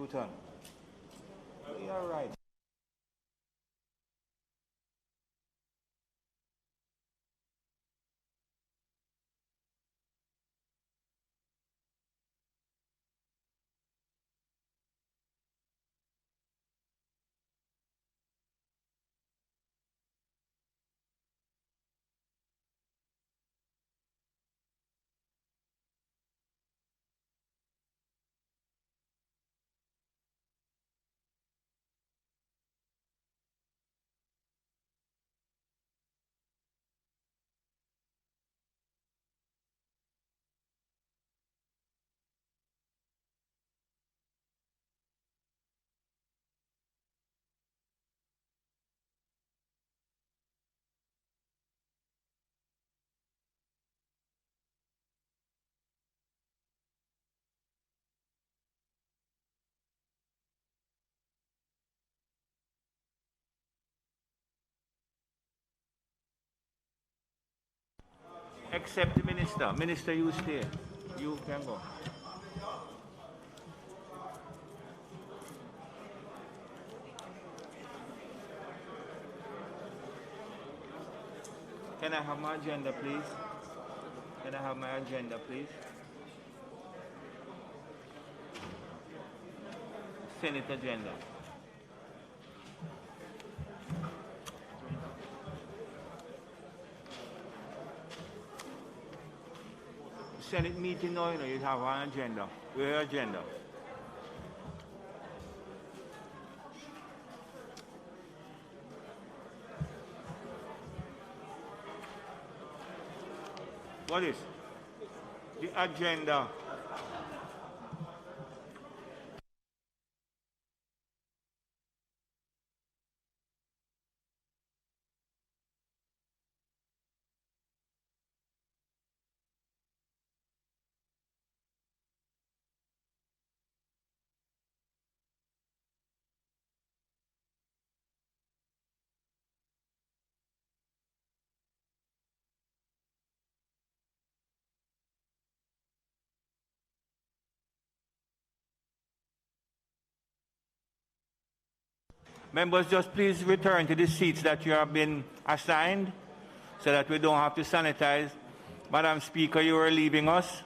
Linton, we are right. Except the minister. Minister, you stay. You can go. Can I have my agenda, please? Can I have my agenda, please? Senate agenda. Senate meeting now, you have an agenda. Where's your agenda? What is? The agenda. Members, just please return to the seats that you have been assigned so that we don't have to sanitize. Madam Speaker, you are leaving us.